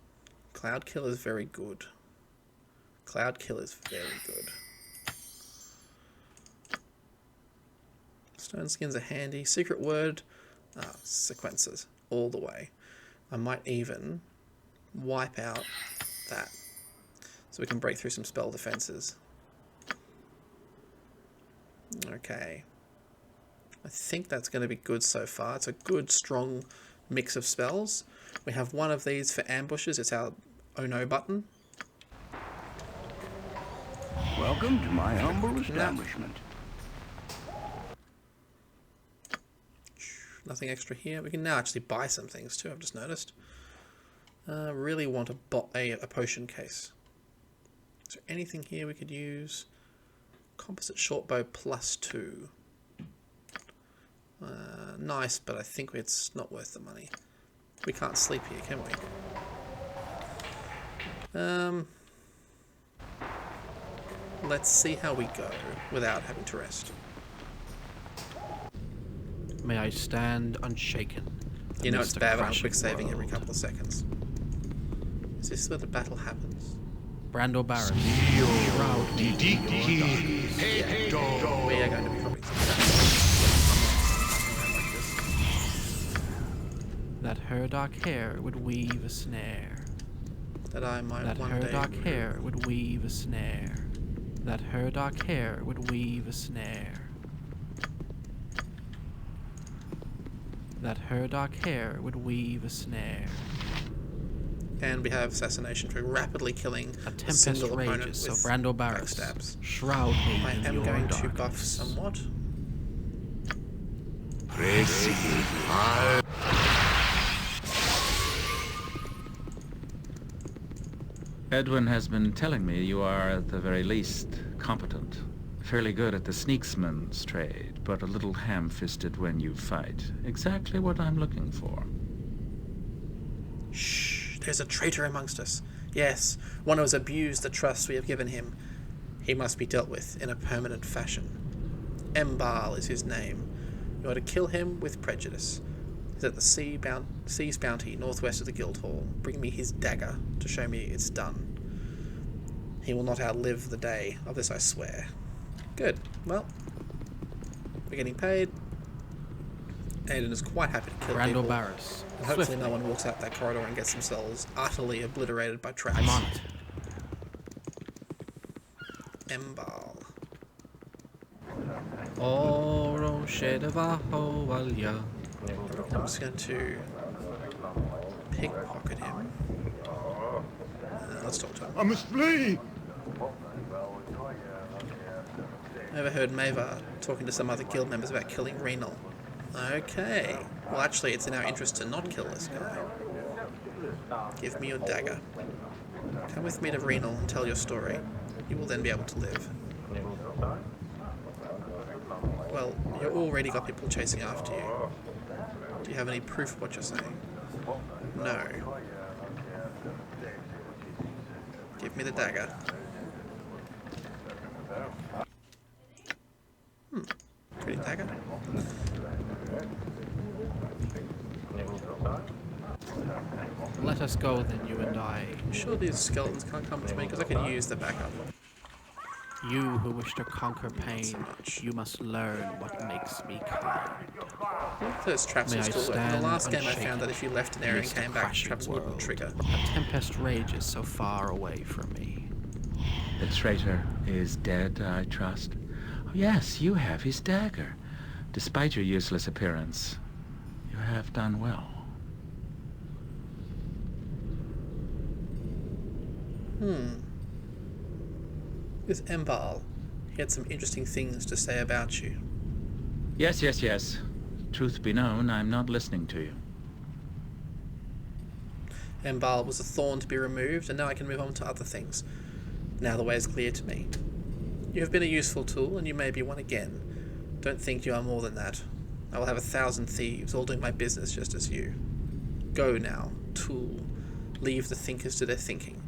Cloud Kill is very good. Cloud Kill is very good. Stone Skins are handy. Secret Word, sequences, all the way. I might even wipe out that, so we can break through some spell defenses. Okay. I think that's going to be good so far. It's a good, strong mix of spells. We have one of these for ambushes. It's our oh no button. Welcome to my humble establishment. Nothing extra here. We can now actually buy some things too, I've just noticed. Really want a potion case. Is there anything here we could use? Composite shortbow +2. Nice, but I think it's not worth the money. We can't sleep here, can we? Let's see how we go without having to rest. May I stand unshaken. You know it's bad when I'm crashing quick saving every world. couple of seconds. Is this where the battle happens? Brando Barris, shroud me in your darkness. Yeah, we are going to be dropping some stats. That her dark hair would weave a snare. That I might That one her day dark remove. hair would weave a snare. That her dark hair would weave a snare. That her dark hair would weave a snare. And we have assassination for rapidly killing A a tempest single opponent rages, with so Brando Barris, backstabs. shroud me I in am your going darkness. to buff somewhat. Edwin has been telling me you are, at the very least, competent. Fairly good at the sneaksman's trade, but a little ham-fisted when you fight. Exactly what I'm looking for. Shh, there's a traitor amongst us. Yes, one who has abused the trust we have given him. He must be dealt with in a permanent fashion. Embal is his name. You are to kill him with prejudice. He's at the Sea's Bounty, northwest of the Guildhall. Bring me his dagger to show me it's done. He will not outlive the day. Of this I swear. Good. Well, we're getting paid. Aodhan is quite happy to kill Brando people. Barris, And hopefully swiftly. no one walks out that corridor and gets themselves utterly obliterated by traps. I'm on it. Embal. Oro debajo valya. I'm just going to pickpocket him. Let's talk to him. I must flee! I overheard Mavar talking to some other guild members about killing Renal. Okay. Well, actually, it's in our interest to not kill this guy. Give me your dagger. Come with me to Renal and tell your story. You will then be able to live. Well, you already got people chasing after you. Do you have any proof of what you're saying? No. Give me the dagger. Pretty dagger. Let us go then, you and I. Sure these skeletons can't come to me, because I could use the backup. You who wish to conquer Not so pain, much. you must learn what makes me kind. I think those traps May will I still work. In the stand last game I unshaken found that if you left an area and amidst a came back, crashing traps wouldn't world. trigger. A tempest rages so far away from me. The traitor is dead, I trust. Oh, yes, you have his dagger. Despite your useless appearance, you have done well. With Embal, he had some interesting things to say about you. Yes, yes, yes. Truth be known, I'm not listening to you. Embal was a thorn to be removed, and now I can move on to other things. Now the way is clear to me. You have been a useful tool, and you may be one again. Don't think you are more than that. I will have 1,000 thieves, all doing my business just as you. Go now, tool. Leave the thinkers to their thinking.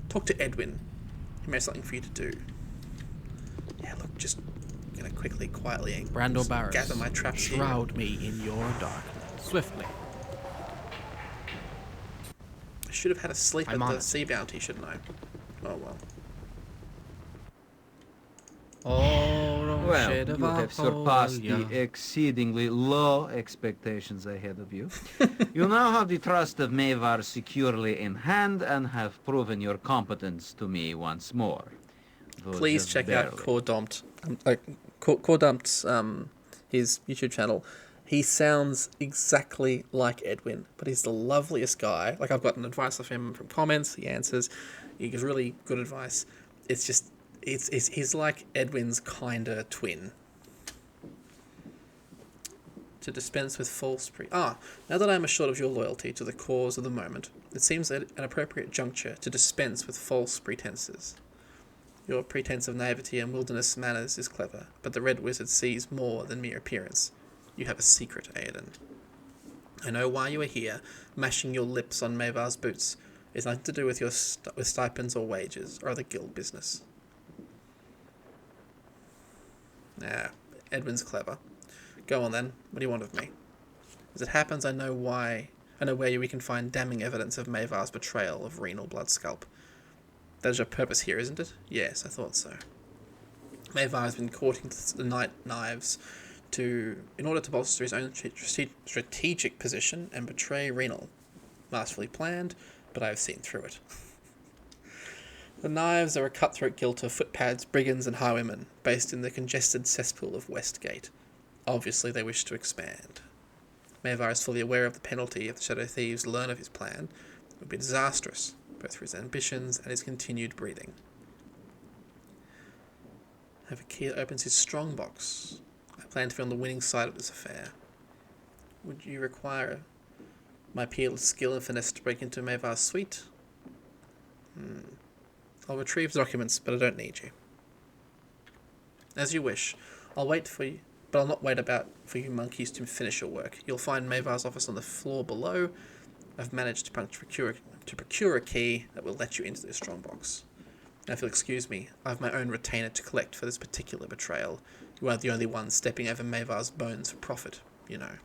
Talk to Edwin. He may have something for you to do. Yeah, look, just gonna quickly, quietly Brando Barris, gather my traps here. shroud me in your darkness. Swiftly. I should have had a sleep I'm at on the it. sea bounty, shouldn't I? Oh well. Well, you have surpassed the exceedingly low expectations I had of you. You now have the trust of Mavar securely in hand and have proven your competence to me once more. Though Please just check barely. out Cordump's his YouTube channel. He sounds exactly like Edwin, but he's the loveliest guy. Like, I've gotten advice of him from comments. He answers. He gives really good advice. It's just he's like Edwin's kinda twin. To dispense with false now that I am assured of your loyalty to the cause of the moment, it seems an appropriate juncture to dispense with false pretenses. Your pretense of naivety and wilderness manners is clever, but the Red Wizard sees more than mere appearance. You have a secret, Aodhan. I know why you are here, mashing your lips on Mavar's boots. It's nothing to do with your with stipends or wages, or other guild business. Edwin's clever. Go on then, what do you want of me? As it happens, I know where we can find damning evidence of Mavar's betrayal of Renal Bloodscalp. That is your purpose here, isn't it? Yes, I thought so. Mavar has been courting the Night Knives in order to bolster his own strategic position and betray Renal. Masterfully planned, but I have seen through it. The Knives are a cutthroat guild of footpads, brigands, and highwaymen, based in the congested cesspool of Westgate. Obviously, they wish to expand. Mavar is fully aware of the penalty if the Shadow Thieves learn of his plan. It would be disastrous, both for his ambitions and his continued breeding. I have a key that opens his strongbox. I plan to be on the winning side of this affair. Would you require my peerless skill and finesse to break into Mavar's suite? I'll retrieve the documents, but I don't need you. As you wish. I'll wait for you, but I'll not wait about for you monkeys to finish your work. You'll find Mavar's office on the floor below. I've managed to procure a key that will let you into the strongbox. Now, if you'll excuse me, I have my own retainer to collect for this particular betrayal. You are the only one stepping over Mavar's bones for profit, you know.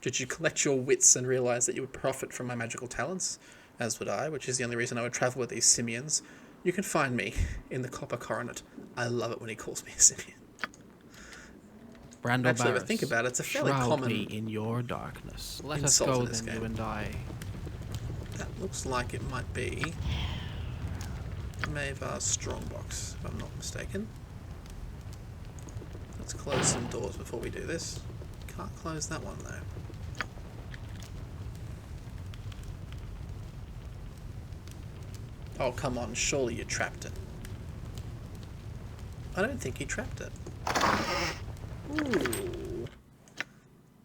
Did you collect your wits and realise that you would profit from my magical talents? As would I, which is the only reason I would travel with these simians. You can find me in the Copper Coronet. I love it when he calls me a simian. Brando Actually, if I Barris, think about it, it's a fairly shroud common me in your darkness. Let us insult go in this then, game. you and I. That looks like it might be Mavar's strongbox, if I'm not mistaken. Let's close some doors before we do this. Can't close that one though. Oh, come on, surely you trapped it. I don't think he trapped it. Ooh.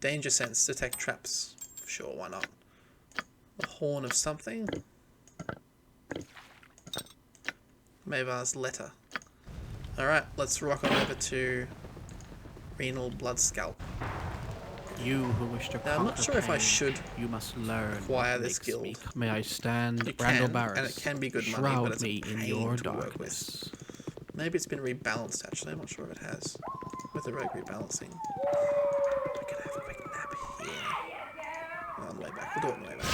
Danger sense, detect traps. Sure, why not? A horn of something. Mavar's letter. Alright, let's rock on over to Renal Bloodscalp. You who wish to Now, I'm not conquer sure if I pain, should you must learn acquire what this makes guild. me. May I stand, You Brando can, Barris, and it can be good money, shroud but it's me a in pain your to work darkness. with. Maybe it's been rebalanced, actually. I'm not sure if it has. With the rogue rebalancing. We're gonna have a quick nap here. On the way back. We'll do it on the way back.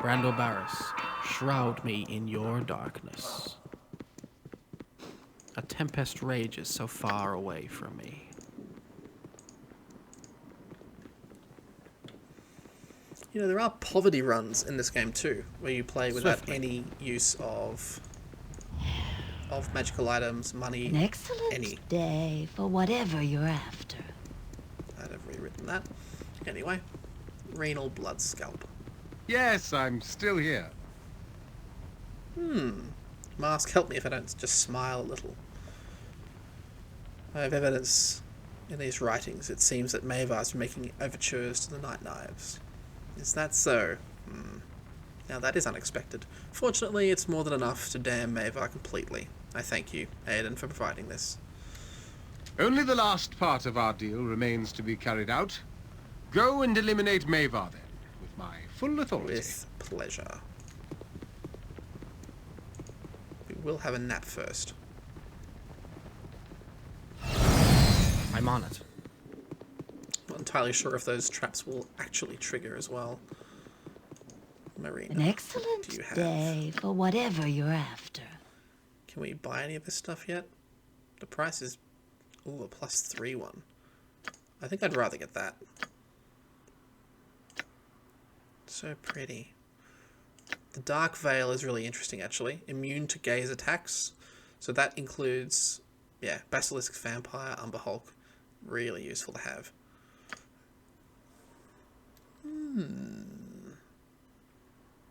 Brando Barris, shroud me in your darkness. A tempest rages so far away from me. You know, there are poverty runs in this game too, where you play without Swiftly. any use of magical items, money, An excellent any. day for whatever you're after. I'd have rewritten that. Anyway, renal blood scalp. Yes, I'm still here. Mask, help me if I don't just smile a little. I have evidence in these writings. It seems that Mavar's been making overtures to the Night Knives. Is that so? Now that is unexpected. Fortunately, it's more than enough to damn Mavar completely. I thank you, Aodhan, for providing this. Only the last part of our deal remains to be carried out. Go and eliminate Mavar, then, with my full authority. With pleasure. We will have a nap first. I'm on it. Not entirely sure if those traps will actually trigger as well. Marina, An excellent what do you have? day for whatever you're after. Can we buy any of this stuff yet? The price is... Ooh, a +3 one. I think I'd rather get that. So pretty. The Dark Veil is really interesting, actually. Immune to gaze attacks. So that includes, yeah, Basilisk Vampire, Umber Hulk. Really useful to have.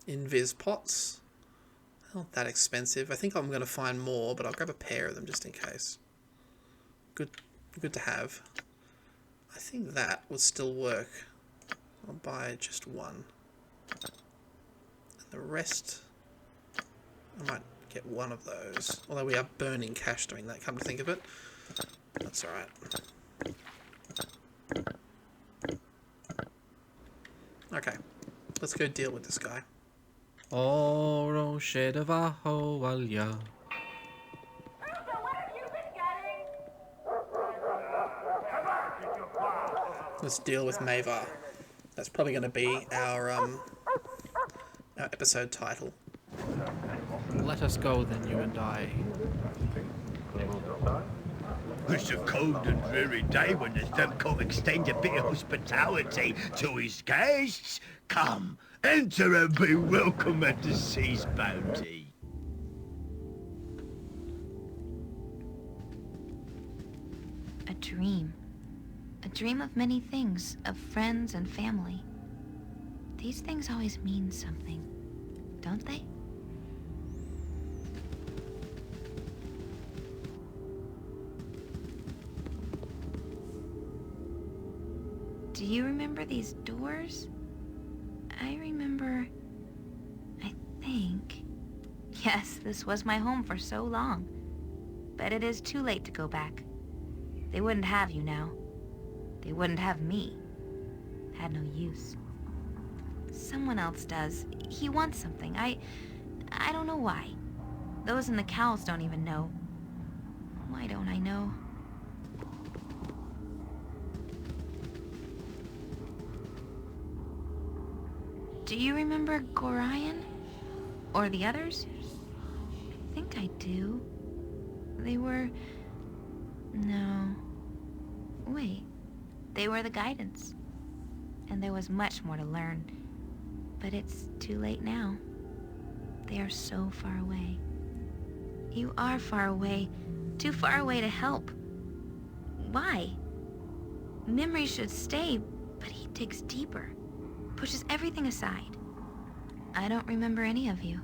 Invis pots. Not that expensive. I think I'm going to find more, but I'll grab a pair of them just in case. Good to have. I think that would still work. I'll buy just one. And the rest, I might get one of those. Although we are burning cash doing that, come to think of it. That's alright. Okay, let's go deal with this guy. Oro debajo valya. Let's deal with Mavar. That's probably going to be our episode title. Let us go then, you and I. It's a cold and dreary day when the third court extend a bit of hospitality to his guests. Come, enter and be welcome at the sea's bounty. A dream. A dream of many things, of friends and family. These things always mean something, don't they? Do you remember these doors? I remember... I think... Yes, this was my home for so long. But it is too late to go back. They wouldn't have you now. They wouldn't have me. Had no use. Someone else does. He wants something. I don't know why. Those in the cowls don't even know. Why don't I know? Do you remember Gorion? Or the others? I think I do. They were... No. Wait. They were the guidance. And there was much more to learn. But it's too late now. They are so far away. You are far away. Too far away to help. Why? Memory should stay, but he digs deeper. Pushes everything aside. I don't remember any of you.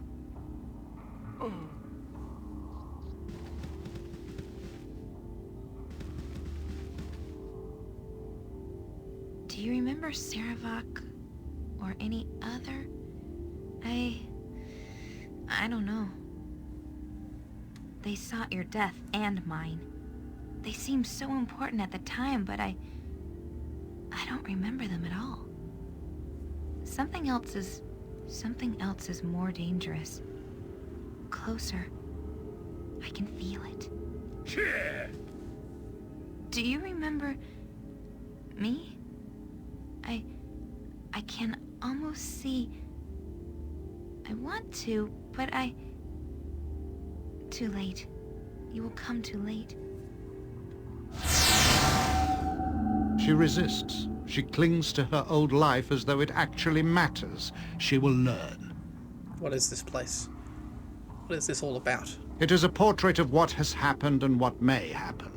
Do you remember Saravak or any other? I don't know. They sought your death and mine. They seemed so important at the time, but I don't remember them at all. Something else is more dangerous. Closer. I can feel it. Yeah. Do you remember me? I can almost see I want to, but Too late. You will come too late. She resists. She clings to her old life as though it actually matters. She will learn. What is this place? What is this all about? It is a portrait of what has happened and what may happen.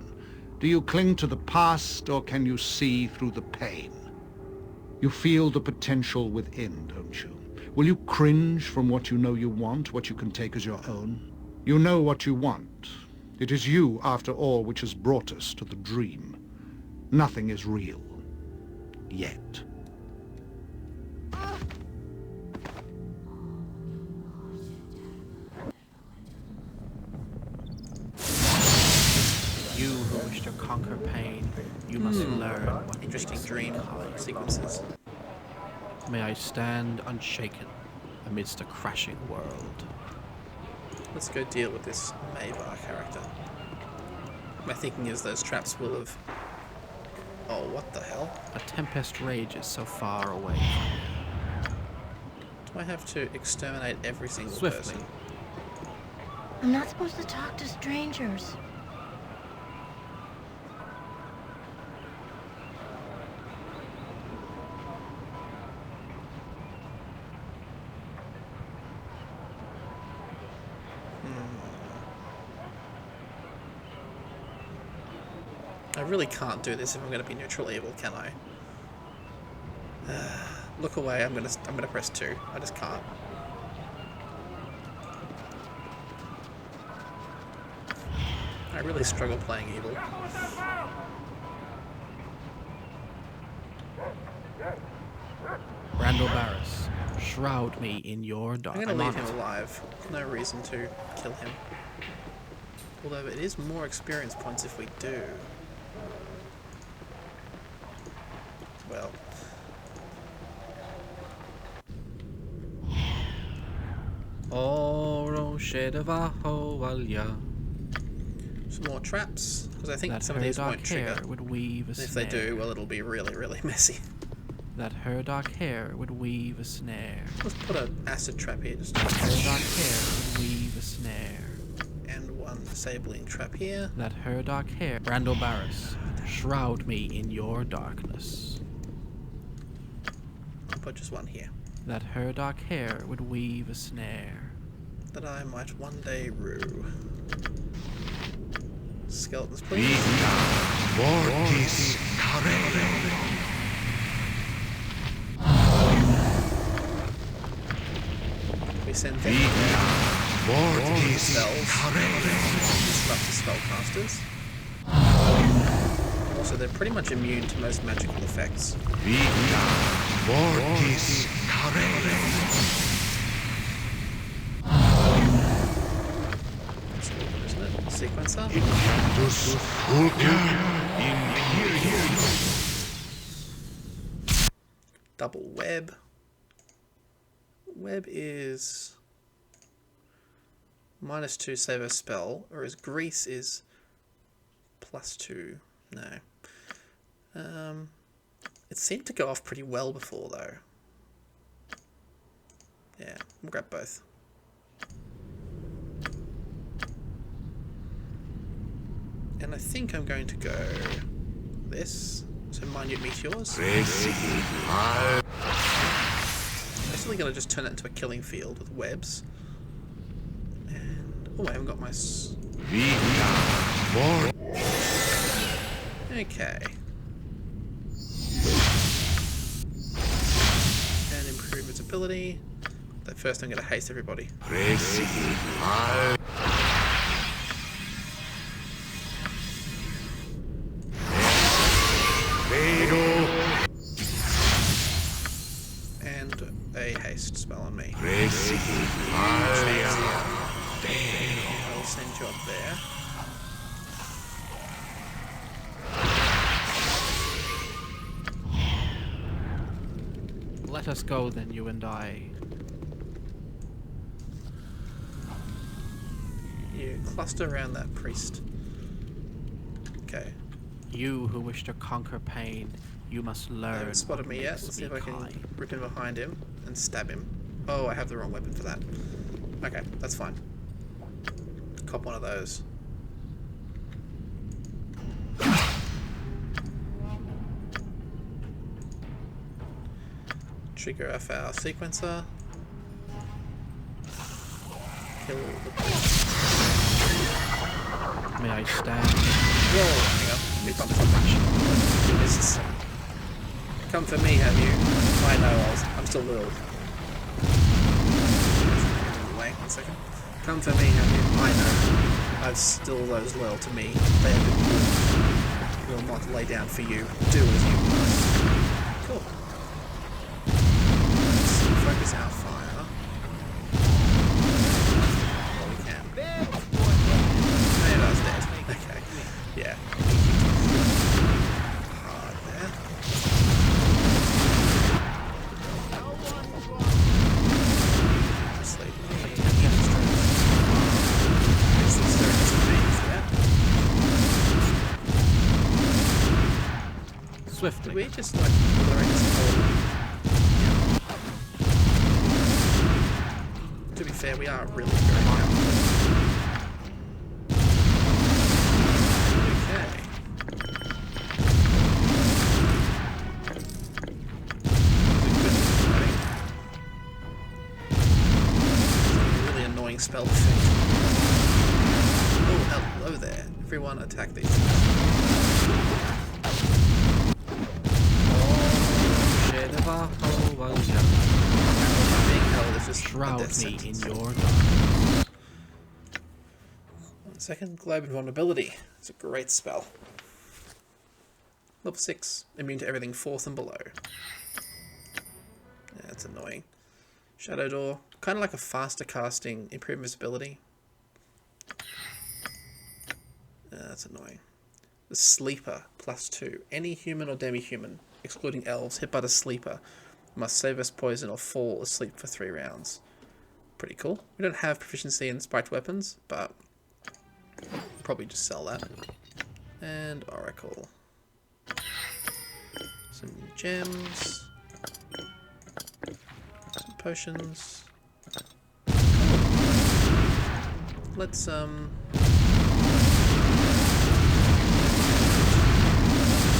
Do you cling to the past, or can you see through the pain? You feel the potential within, don't you? Will you cringe from what you know you want, what you can take as your own? You know what you want. It is you, after all, which has brought us to the dream. Nothing is real. Yet. You who wish to conquer pain, you must learn what Interesting makes dream me kind. sequences. May I stand unshaken amidst a crashing world. Let's go deal with this Mavar character. My thinking is those traps will have... Oh, what the hell? A tempest rages so far away. Do I have to exterminate every single Swiftly. person? I'm not supposed to talk to strangers. I really can't do this if I'm going to be neutral evil, can I? Look away. I'm gonna press 2. I just can't. I really struggle playing evil. Randall Barris, shroud me in your dark. I'm gonna leave him alive. No reason to kill him. Although it is more experience points if we do. Well. Some more traps, because I think That some of her these won't dark trigger. hair would weave a And if snare. they do, well, it'll be really, really messy. That her dark hair would weave a snare. Let's put an acid trap here, just That her dark hair would weave a snare. and one disabling trap here. That her dark hair. Randall Barris, shroud me in your darkness. I'll put just one here, That her dark hair would weave a snare. that I might one day rue. Skeletons, please. We send them spells. Disrupt the spellcasters. Also, they're pretty much immune to most magical effects. That's all good, isn't it? Sequencer. Double web. Web is -2 save a spell, whereas grease is +2. No. It seemed to go off pretty well before, though. Yeah, we'll grab both. And I think I'm going to go this. So minute meteors. Basically gonna just turn it into a killing field with webs. And oh, I haven't got my okay. And improve its ability. But first I'm gonna haste everybody. And a haste spell on me. I'll send you up there. Let us go then, you and I. You cluster around that priest. Okay. You who wish to conquer pain, you must They learn. haven't spotted what me yet. makes Let's see if I can kind. rip in behind him and stab him. Oh, I have the wrong weapon for that. Okay, that's fine. Cop one of those. Trigger off our sequencer. Kill the beast. May I stand? Whoa, hang on. Let me bump something. You missed some. Come for me, have you? I know, I'm still little. Wait, 1 second. Come for me, have you? I know. I've still those loyal to me. They have been warned. Will not lay down for you. Do as you must. Cool. Let's focus our fire. Well, we can. Hey, that was dead. Okay. Yeah. Hard there. Sleep. Swiftly. Did we just like blurring this whole... Yeah. To be fair, we are really very powerful. Okay. A really annoying spell effect. Oh, hello there. Everyone attack these things. Shroud me in your darkness. 1 second, Globe Invulnerability. It's a great spell. Level 6, immune to everything 4th and below. Yeah, that's annoying. Shadow Door, kind of like a faster casting, improved visibility. That's annoying. The Sleeper, +2. Any human or demi-human, excluding elves, hit by the Sleeper, must save us poison or fall asleep for 3 rounds. Pretty cool. We don't have proficiency in spiked weapons, but probably just sell that. And Oracle. Some gems. Some potions. Cool. Let's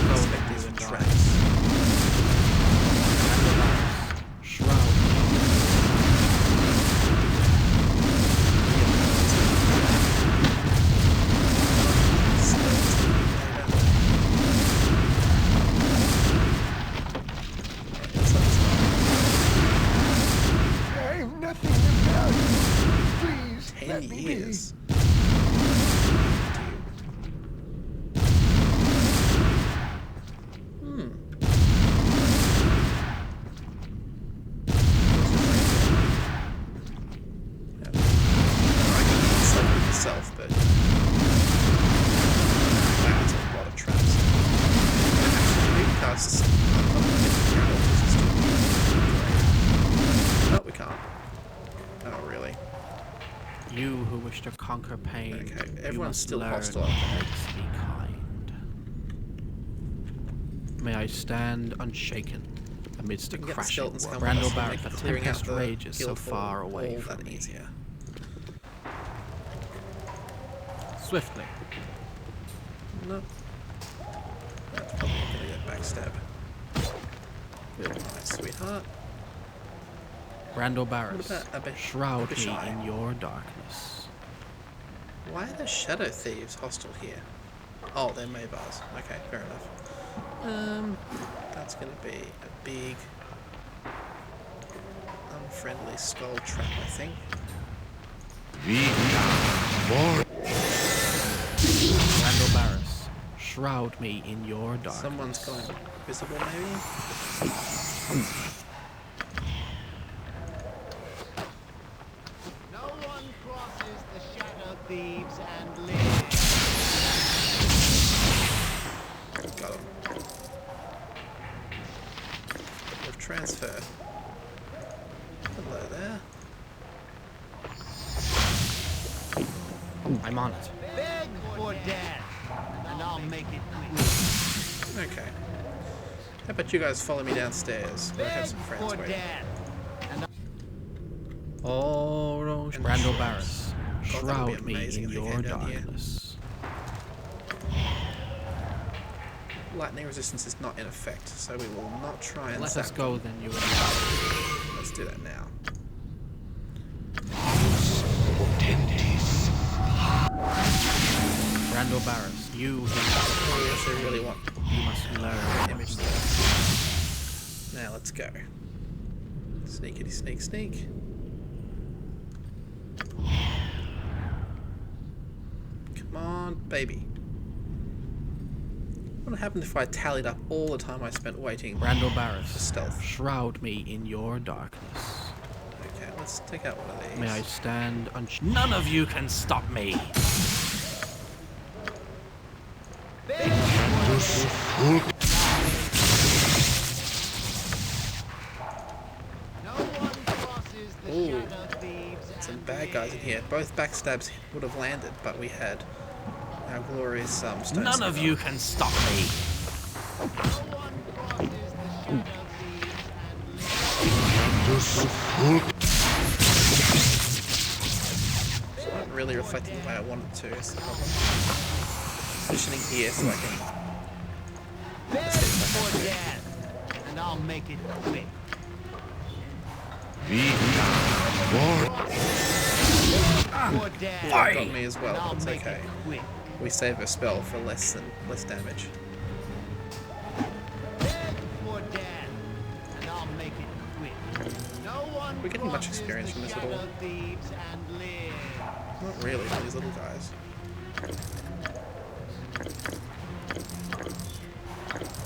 inspect these traps. Shroud. I've nothing to tell you. Please, 10 let me be. years. Myself, but that's a lot of traps. Maybe cast oh, we can't. Oh, really? You who wish to conquer pain, Okay, you everyone's must still learn hostile. what makes me kind. May I stand unshaken amidst a We can get the crashing skeletons world. coming with us Brandle and Barrett, make the clearing out tempest the rages so guild far hall away all from that me. easier. Swiftly. Nope. That's probably gonna get backstab. Alright, sweetheart. Brandle What Barrett, about shroud me Abishai? in your darkness. Why are the Shadow Thieves hostile here? Oh, they're Maybars. Okay, fair enough. That's gonna be a big, unfriendly skull trap, I think. Brandle Barris, shroud me in your darkness. Someone's going visible, maybe? No one crosses the Shadow Thieves and lives. Got him. With transfer. Hello there. I'm on it. Beg for death, and I'll make it quick. Okay. How about you guys follow me downstairs? I have some friends For waiting. death. Oh, no. And Brando Barris, God, that would be shroud me amazing in if they your came down here. darkness. Lightning resistance is not in effect, so we will not try and Let us zap go them. then, you and I. Let's do that now. Brando Barris, you who I actually really want you must learn. image. Now let's go. Sneakity sneak sneak. Come on, baby. What would happen if I tallied up all the time I spent waiting Brando for Barris, stealth? shroud me in your darkness. Okay, let's take out one of these. May I stand None of you can stop me! Ooh, some bad guys in here. Both backstabs would have landed, but we had our glorious stone None of scepter. you can stop me! It's not really reflecting the way I wanted to. Is the problem. Positioning here so I can. Let's hit it back up here. And I'll make it quick. Ooh, that got me as well. It's okay. We save a spell for less damage. We're getting much experience from this at all. Not really, for these little guys.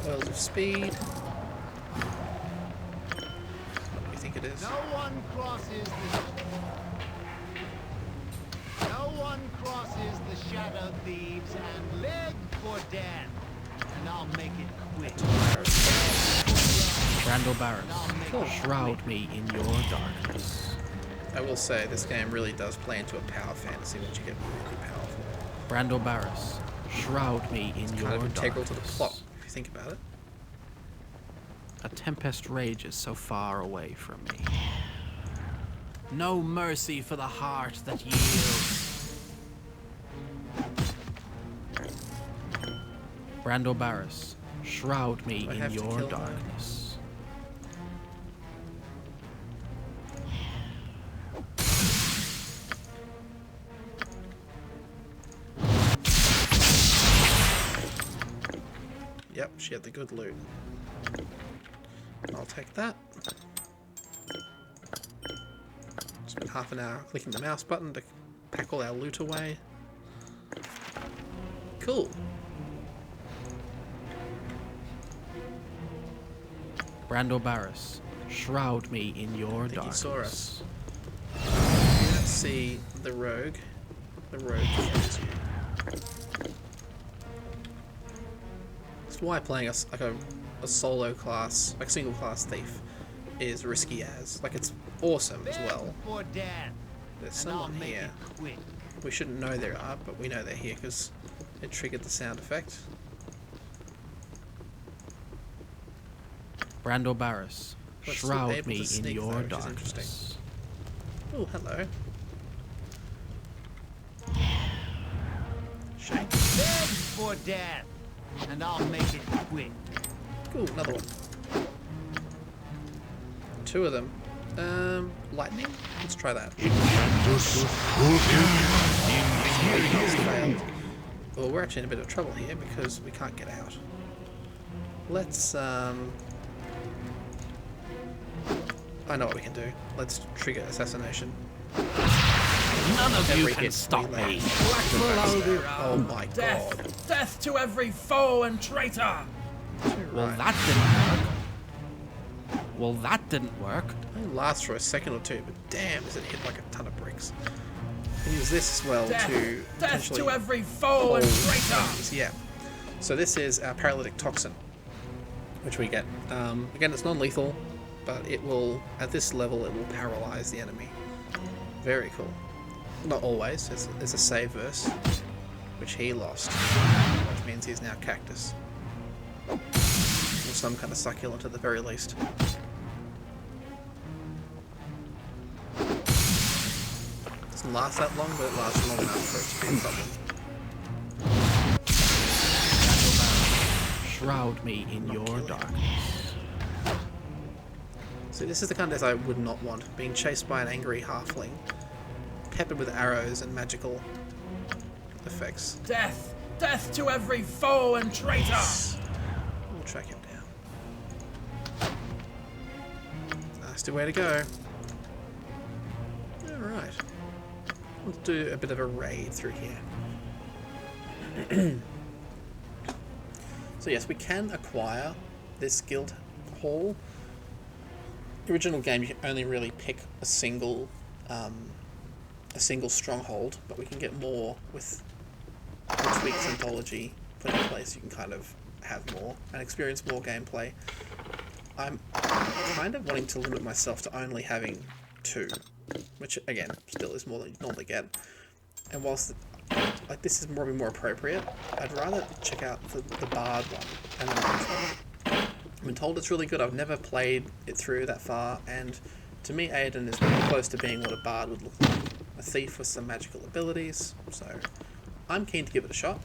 Oils of speed. What do we think it is? No one crosses the shadow thieves and live for death. And I'll make it quick. Brando Barris, shroud me in your darkness. I will say, this game really does play into a power fantasy once you get really powerful. Brando Barris, shroud me in your Kind of integral darkness. to the plot, if you think about it. A tempest rages so far away from me. No mercy for the heart that yields. Brando Barris, shroud me I in have to your kill them? darkness. Yep, she had the good loot. I'll take that. Spend half an hour clicking the mouse button to pack all our loot away. Cool. Brando Barris, shroud me in your I think he darkness. saw us. Let's see the rogue. The rogue kills you. That's why playing a solo class, like single class thief, is risky as. Like, it's awesome as well. There's someone here. We shouldn't know there are, but we know they're here because it triggered the sound effect. Brando Barris, But still shroud able me to in sneak, your though, which is interesting. darkness. Oh, hello. Shame. Beg for death, and I'll make it quick. Cool, another one. Two of them. Lightning? Let's try that. Failed. Well, we're actually in a bit of trouble here because we can't get out. Let's, I know what we can do. Let's trigger assassination. None of you Every can hit stop we me. land. Oh my god. Death to every foe and traitor! Well, Right. that didn't work. Well, that didn't work. It lasts for a second or two, but damn, does it hit like a ton of bricks. We use this as well to potentially every foe hold enemies. Yeah. So this is our paralytic toxin, which we get. Again, it's non-lethal, but it will, at this level, it will paralyze the enemy. Very cool. Not always. There's a save verse, which he lost, which means he's now cactus. Or some kind of succulent at the very least. Doesn't last that long, but it lasts long enough for it to be a problem. Shroud me in your darkness. So this is the kind of death I would not want. Being chased by an angry halfling, peppered with arrows and magical effects. Death! Death to every foe and traitor! We'll track him down. Nasty way to go. Alright. Let's do a bit of a raid through here. So yes, we can acquire this guild hall. The original game, you only really pick a single stronghold, but we can get more with the tweaks anthology put in place. You can kind of have more and experience more gameplay. I'm kind of wanting to limit myself to only having 2, which again still is more than you normally get. And whilst like this is probably more appropriate, I'd rather check out the Bard one and the Mage one. I've been told it's really good. I've never played it through that far, and to me Aodhan is pretty close to being what a Bard would look like. A thief with some magical abilities, so I'm keen to give it a shot.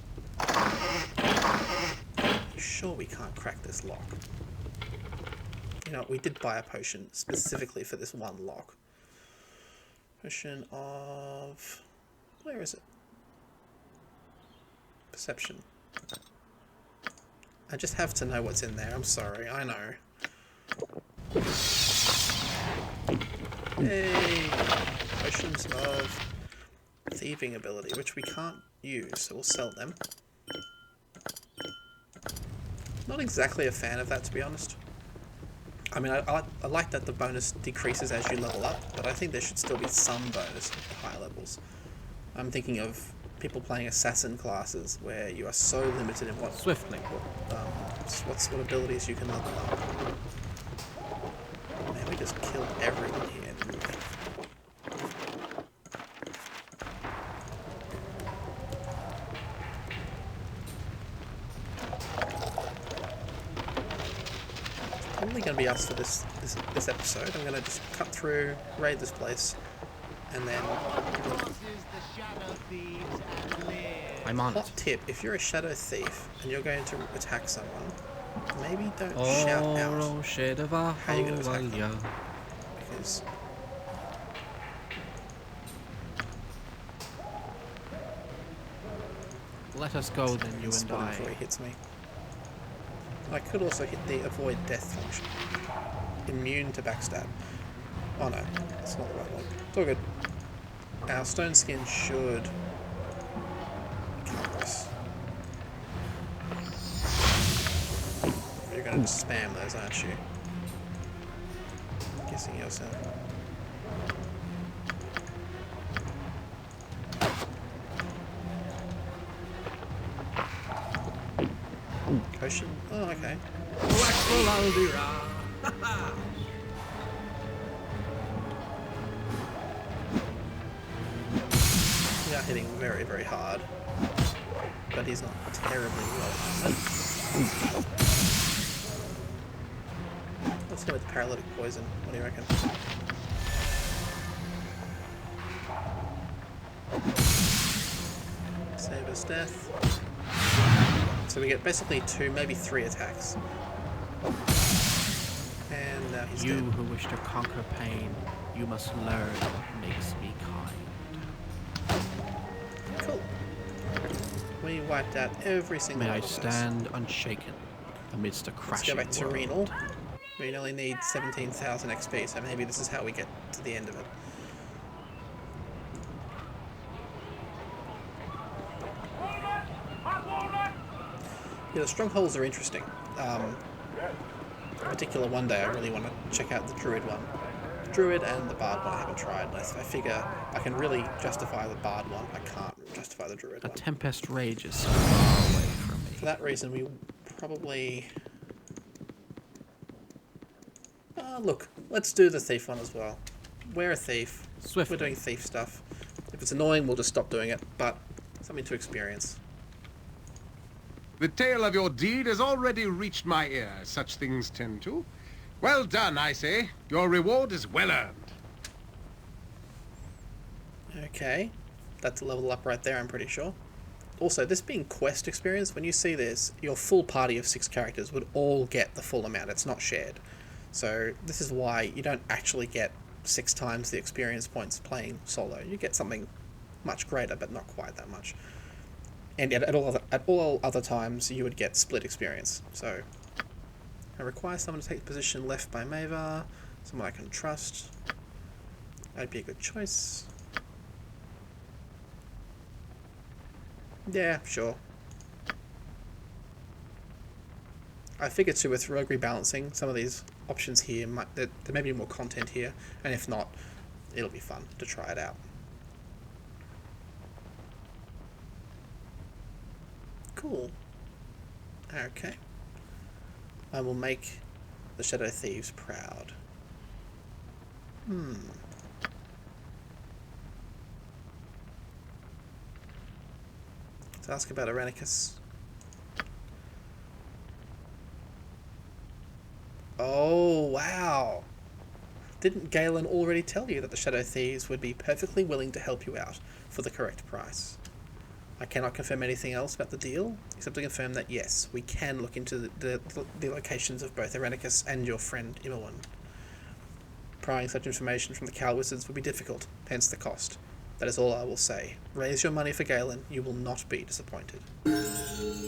You sure we can't crack this lock? You know, we did buy a potion specifically for this one lock. Potion of... where is it? Perception. I just have to know what's in there, I'm sorry, I know. Yay! Potions of thieving ability, which we can't use, so we'll sell them. Not exactly a fan of that, to be honest. I mean, I like that the bonus decreases as you level up, but I think there should still be some bonus at higher levels. I'm thinking of people playing assassin classes where you are so limited in what what abilities you can level up. Man, we just killed everyone here. Probably going to be us for this episode. I'm going to just cut through, raid this place, and then... I'm on Hot tip, if you're a shadow thief and you're going to attack someone, maybe don't shout out how you're going to attack them. Because... let us go then, you and I. Before he hits me. I could also hit the avoid death function. Immune to backstab. Oh no, that's not the right one. It's all good. Our stone skin should cover us. You're gonna just spam those, aren't you? I'm guessing yourself. Potion? Oh, okay. We are hitting very, very hard, but he's not terribly low. Let's go with the paralytic poison. What do you reckon? Save us death. So we get basically 2, maybe 3 attacks. And now he's You dead. who wish to conquer pain, you must learn what makes me kind. Cool. We wiped out every single May I one of those. stand unshaken amidst a crashing Let's go back to world. Renal. We only need 17,000 XP, so maybe this is how we get to the end of it. Yeah, the strongholds are interesting. In particular, one day I really want to check out the Druid one. The Druid and the Bard one I haven't tried. I figure I can really justify the Bard one. I can't justify the Druid A one. tempest rages so far away from me. For that reason, we probably... look, let's do the Thief one as well. We're a thief. Swiftly. We're doing thief stuff. If it's annoying, we'll just stop doing it, but something to experience. The tale of your deed has already reached my ear. Such things tend to. Well done, I say. Your reward is well earned. Okay, that's a level up right there, I'm pretty sure. Also, this being quest experience, when you see this, your full party of 6 characters would all get the full amount. It's not shared. So this is why you don't actually get 6 times the experience points playing solo. You get something much greater, but not quite that much. And yet at all other times, you would get split experience. So I require someone to take the position left by Mavar, someone I can trust. That'd be a good choice. Yeah, sure. I figured too, with rogue rebalancing, some of these options here, there may be more content here, and if not, it'll be fun to try it out. Cool. Okay. I will make the Shadow Thieves proud. Let's ask about Irenicus. Oh, wow. Didn't Galen already tell you that the Shadow Thieves would be perfectly willing to help you out for the correct price? I cannot confirm anything else about the deal, except to confirm that yes, we can look into the locations of both Irenicus and your friend Immerwin. Prying such information from the Cow Wizards would be difficult, hence the cost. That is all I will say. Raise your money for Galen, you will not be disappointed.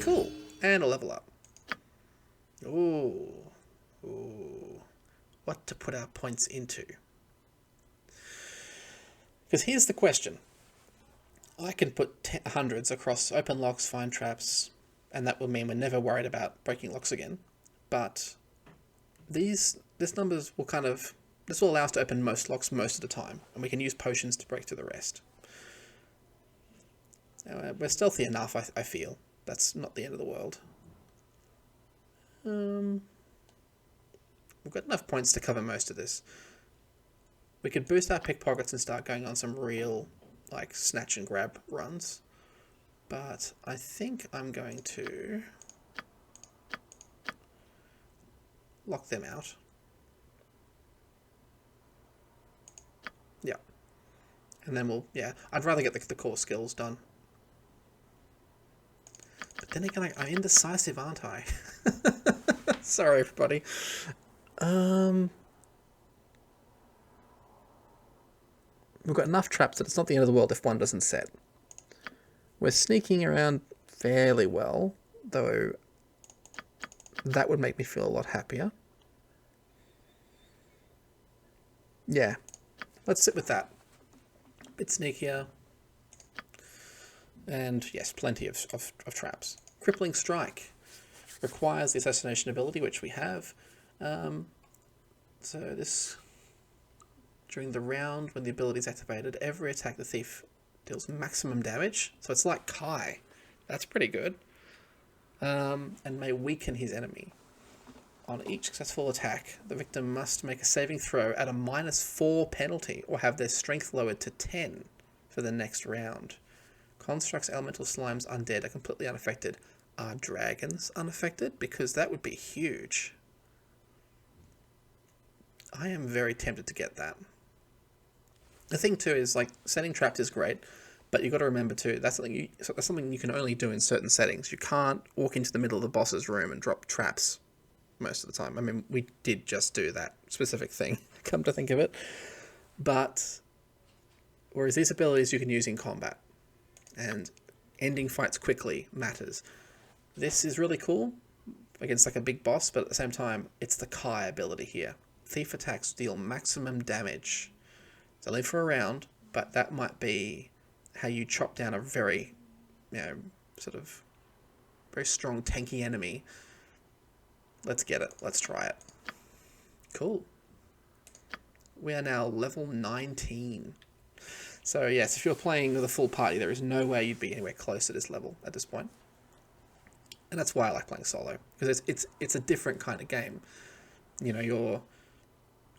Cool, and a level up. Ooh. Ooh. What to put our points into? Because here's the question. I can put hundreds across open locks, find traps, and that will mean we're never worried about breaking locks again. But this numbers will this will allow us to open most locks most of the time, and we can use potions to break through the rest. We're stealthy enough, I feel. That's not the end of the world. We've got enough points to cover most of this. We could boost our pickpockets and start going on some real, like, snatch and grab runs. But I think I'm going to lock them out. Yeah. And then I'd rather get the core skills done. But then again, I'm indecisive, aren't I? Sorry, everybody. We've got enough traps that it's not the end of the world if one doesn't set. We're sneaking around fairly well, though that would make me feel a lot happier. Yeah, let's sit with that. Bit sneakier. And yes, plenty of traps. Crippling Strike requires the assassination ability, which we have. So this, during the round when the ability is activated, every attack the thief deals maximum damage. So it's like Kai. That's pretty good. And may weaken his enemy. On each successful attack, the victim must make a saving throw at a -4 penalty or have their strength lowered to 10 for the next round. Constructs, elemental slimes, undead are completely unaffected. Are dragons unaffected? Because that would be huge. I am very tempted to get that. The thing too is, like, setting traps is great, but you've got to remember too, that's something you can only do in certain settings. You can't walk into the middle of the boss's room and drop traps most of the time. I mean, we did just do that specific thing, come to think of it. But whereas these abilities you can use in combat, and ending fights quickly matters. This is really cool against like a big boss, but at the same time, it's the Kai ability here. Thief attacks deal maximum damage. It's only for a round, but that might be how you chop down a very, sort of very strong tanky enemy. Let's get it. Let's try it. Cool. We are now level 19. So yes, if you're playing with a full party, there is no way you'd be anywhere close to this level at this point. And that's why I like playing solo, because it's a different kind of game. You know, you're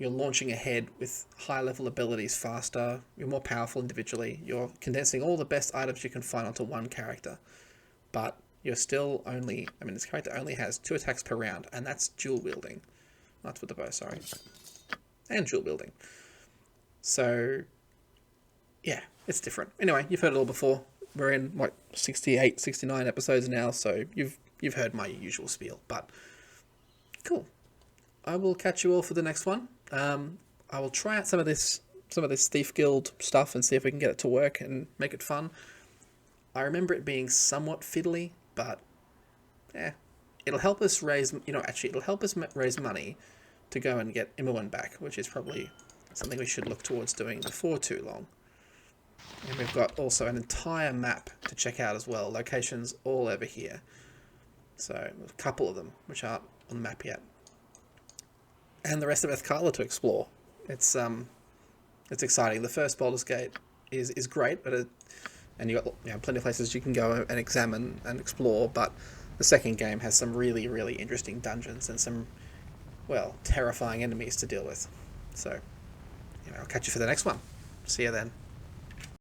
launching ahead with high level abilities faster, you're more powerful individually, you're condensing all the best items you can find onto one character. But you're still only, this character only has 2 attacks per round, and that's dual wielding. That's with the bow, sorry. And dual wielding. So, yeah, it's different. Anyway, you've heard it all before. We're in, like, 68, 69 episodes now, so you've heard my usual spiel, but cool. I will catch you all for the next one. I will try out some of this Thief Guild stuff and see if we can get it to work and make it fun. I remember it being somewhat fiddly, but it'll help us raise, it'll help us raise money to go and get Imoen back, which is probably something we should look towards doing before too long. And we've got also an entire map to check out as well, locations all over here. So a couple of them which aren't on the map yet. And the rest of Ethkala to explore. It's exciting. The first Baldur's Gate is great, and you've got plenty of places you can go and examine and explore, but the second game has some really, really interesting dungeons and some, well, terrifying enemies to deal with. So, I'll catch you for the next one. See you then.